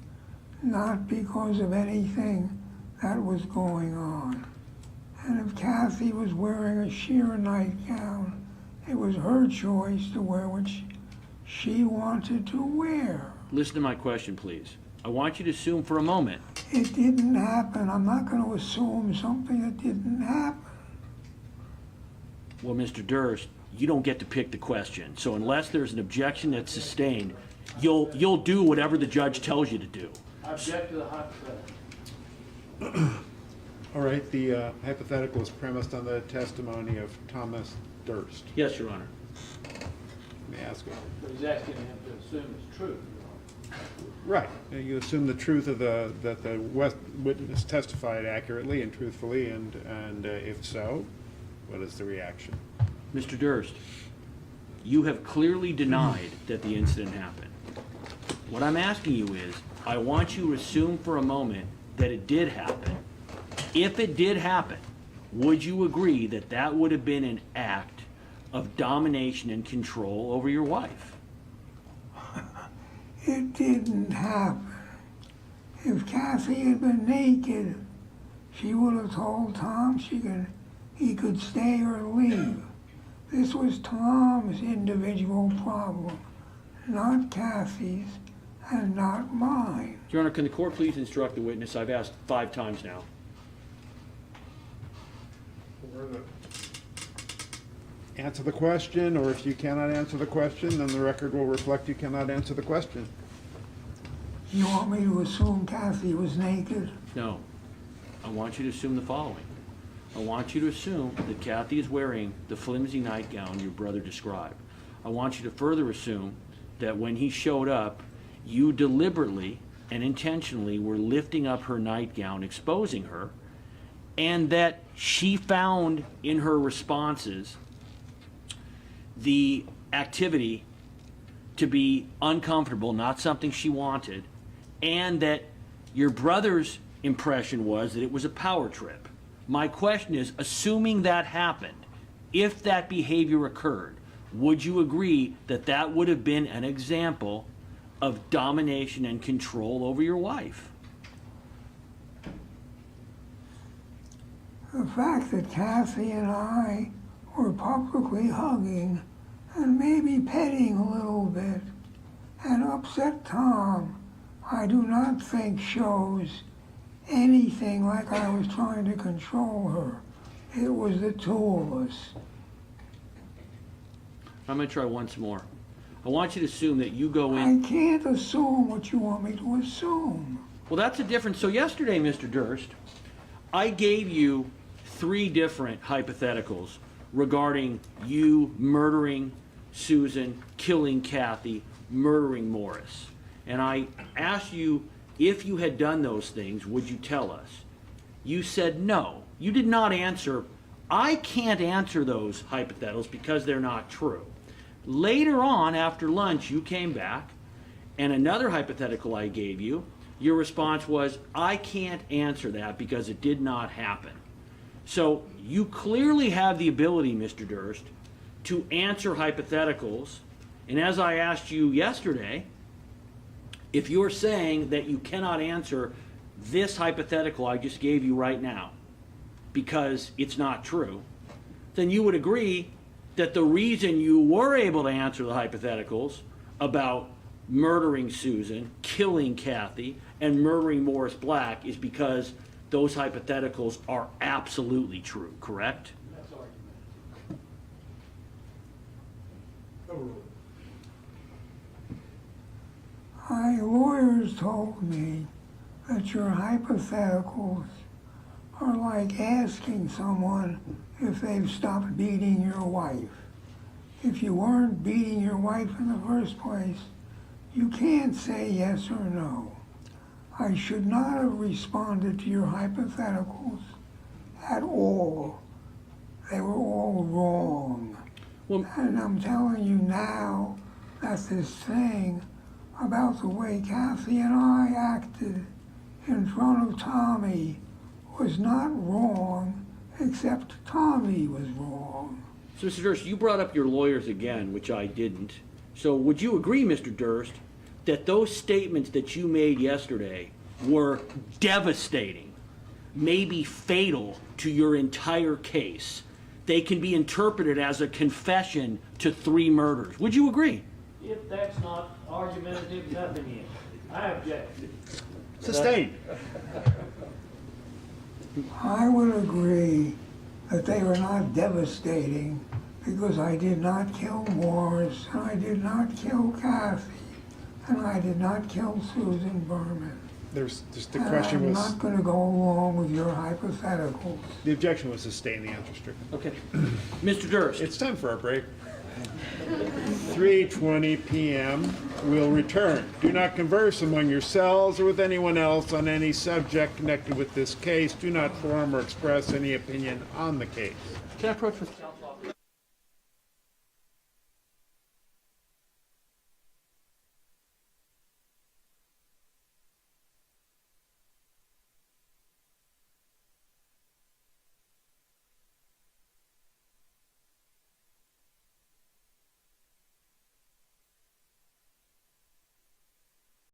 E: not because of anything that was going on. And if Kathy was wearing a sheer nightgown, it was her choice to wear what she wanted to wear.
B: Listen to my question, please. I want you to assume for a moment.
E: It didn't happen. I'm not going to assume something that didn't happen.
B: Well, Mr. Durst, you don't get to pick the question. So unless there's an objection that's sustained, you'll do whatever the judge tells you to do.
I: I object to the hypothetical.
A: All right, the hypothetical is premised on the testimony of Thomas Durst.
B: Yes, Your Honor.
A: May I ask you?
I: But he's asking him to assume it's true.
A: Right. You assume the truth of that the witness testified accurately and truthfully, and if so, what is the reaction?
B: Mr. Durst, you have clearly denied that the incident happened. What I'm asking you is, I want you to assume for a moment that it did happen. If it did happen, would you agree that that would have been an act of domination and control over your wife?
E: It didn't happen. If Kathy had been naked, she would have told Tom he could stay or leave. This was Tom's individual problem, not Kathy's and not mine.
B: Your Honor, can the court please instruct the witness? I've asked 5 times now.
A: Answer the question, or if you cannot answer the question, then the record will reflect you cannot answer the question.
E: You want me to assume Kathy was naked?
B: No. I want you to assume the following. I want you to assume that Kathy is wearing the flimsy nightgown your brother described. I want you to further assume that when he showed up, you deliberately and intentionally were lifting up her nightgown, exposing her, and that she found in her responses the activity to be uncomfortable, not something she wanted, and that your brother's impression was that it was a power trip. My question is, assuming that happened, if that behavior occurred, would you agree that that would have been an example of domination and control over your wife?
E: The fact that Kathy and I were publicly hugging and maybe petting a little bit and upset Tom, I do not think shows anything like I was trying to control her. It was the two of us.
B: I'm going to try once more. I want you to assume that you go in.
E: I can't assume what you want me to assume.
B: Well, that's a difference. So yesterday, Mr. Durst, I gave you 3 different hypotheticals regarding you murdering Susan, killing Kathy, murdering Morris. And I asked you, if you had done those things, would you tell us? You said no. You did not answer. I can't answer those hypotheticals because they're not true. Later on, after lunch, you came back, and another hypothetical I gave you, your response was, I can't answer that because it did not happen. So you clearly have the ability, Mr. Durst, to answer hypotheticals. And as I asked you yesterday, if you're saying that you cannot answer this hypothetical I just gave you right now because it's not true, then you would agree that the reason you were able to answer the hypotheticals about murdering Susan, killing Kathy, and murdering Morris Black is because those hypotheticals are absolutely true, correct?
I: That's argument.
E: My lawyers told me that your hypotheticals are like asking someone if they've stopped beating your wife. If you weren't beating your wife in the first place, you can't say yes or no. I should not have responded to your hypotheticals at all. They were all wrong.
B: Well,
E: And I'm telling you now that this thing about the way Kathy and I acted in front of Tommy was not wrong, except Tommy was wrong.
B: so Mr. Durst, you brought up your lawyers again, which I didn't. So would you agree, Mr. Durst, that those statements that you made yesterday were devastating, maybe fatal to your entire case? They can be interpreted as a confession to 3 murders. Would you agree?
J: If that's not argumentative, nothing is. I object.
A: Sustained.
E: I would agree that they were not devastating because I did not kill Morris, and I did not kill Kathy, and I did not kill Susan Berman.
A: There's just the
E: And
A: question
E: I'm
A: was,
E: not going to go along with your hypotheticals.
A: the objection was sustained, the answer stricken.
B: Okay. Mr. Durst.
A: It's time for our break. 3:20 p.m. We'll return. Do not converse among yourselves or with anyone else on any subject connected with this case. Do not form or express any opinion on the case.
B: Can I approach Mr.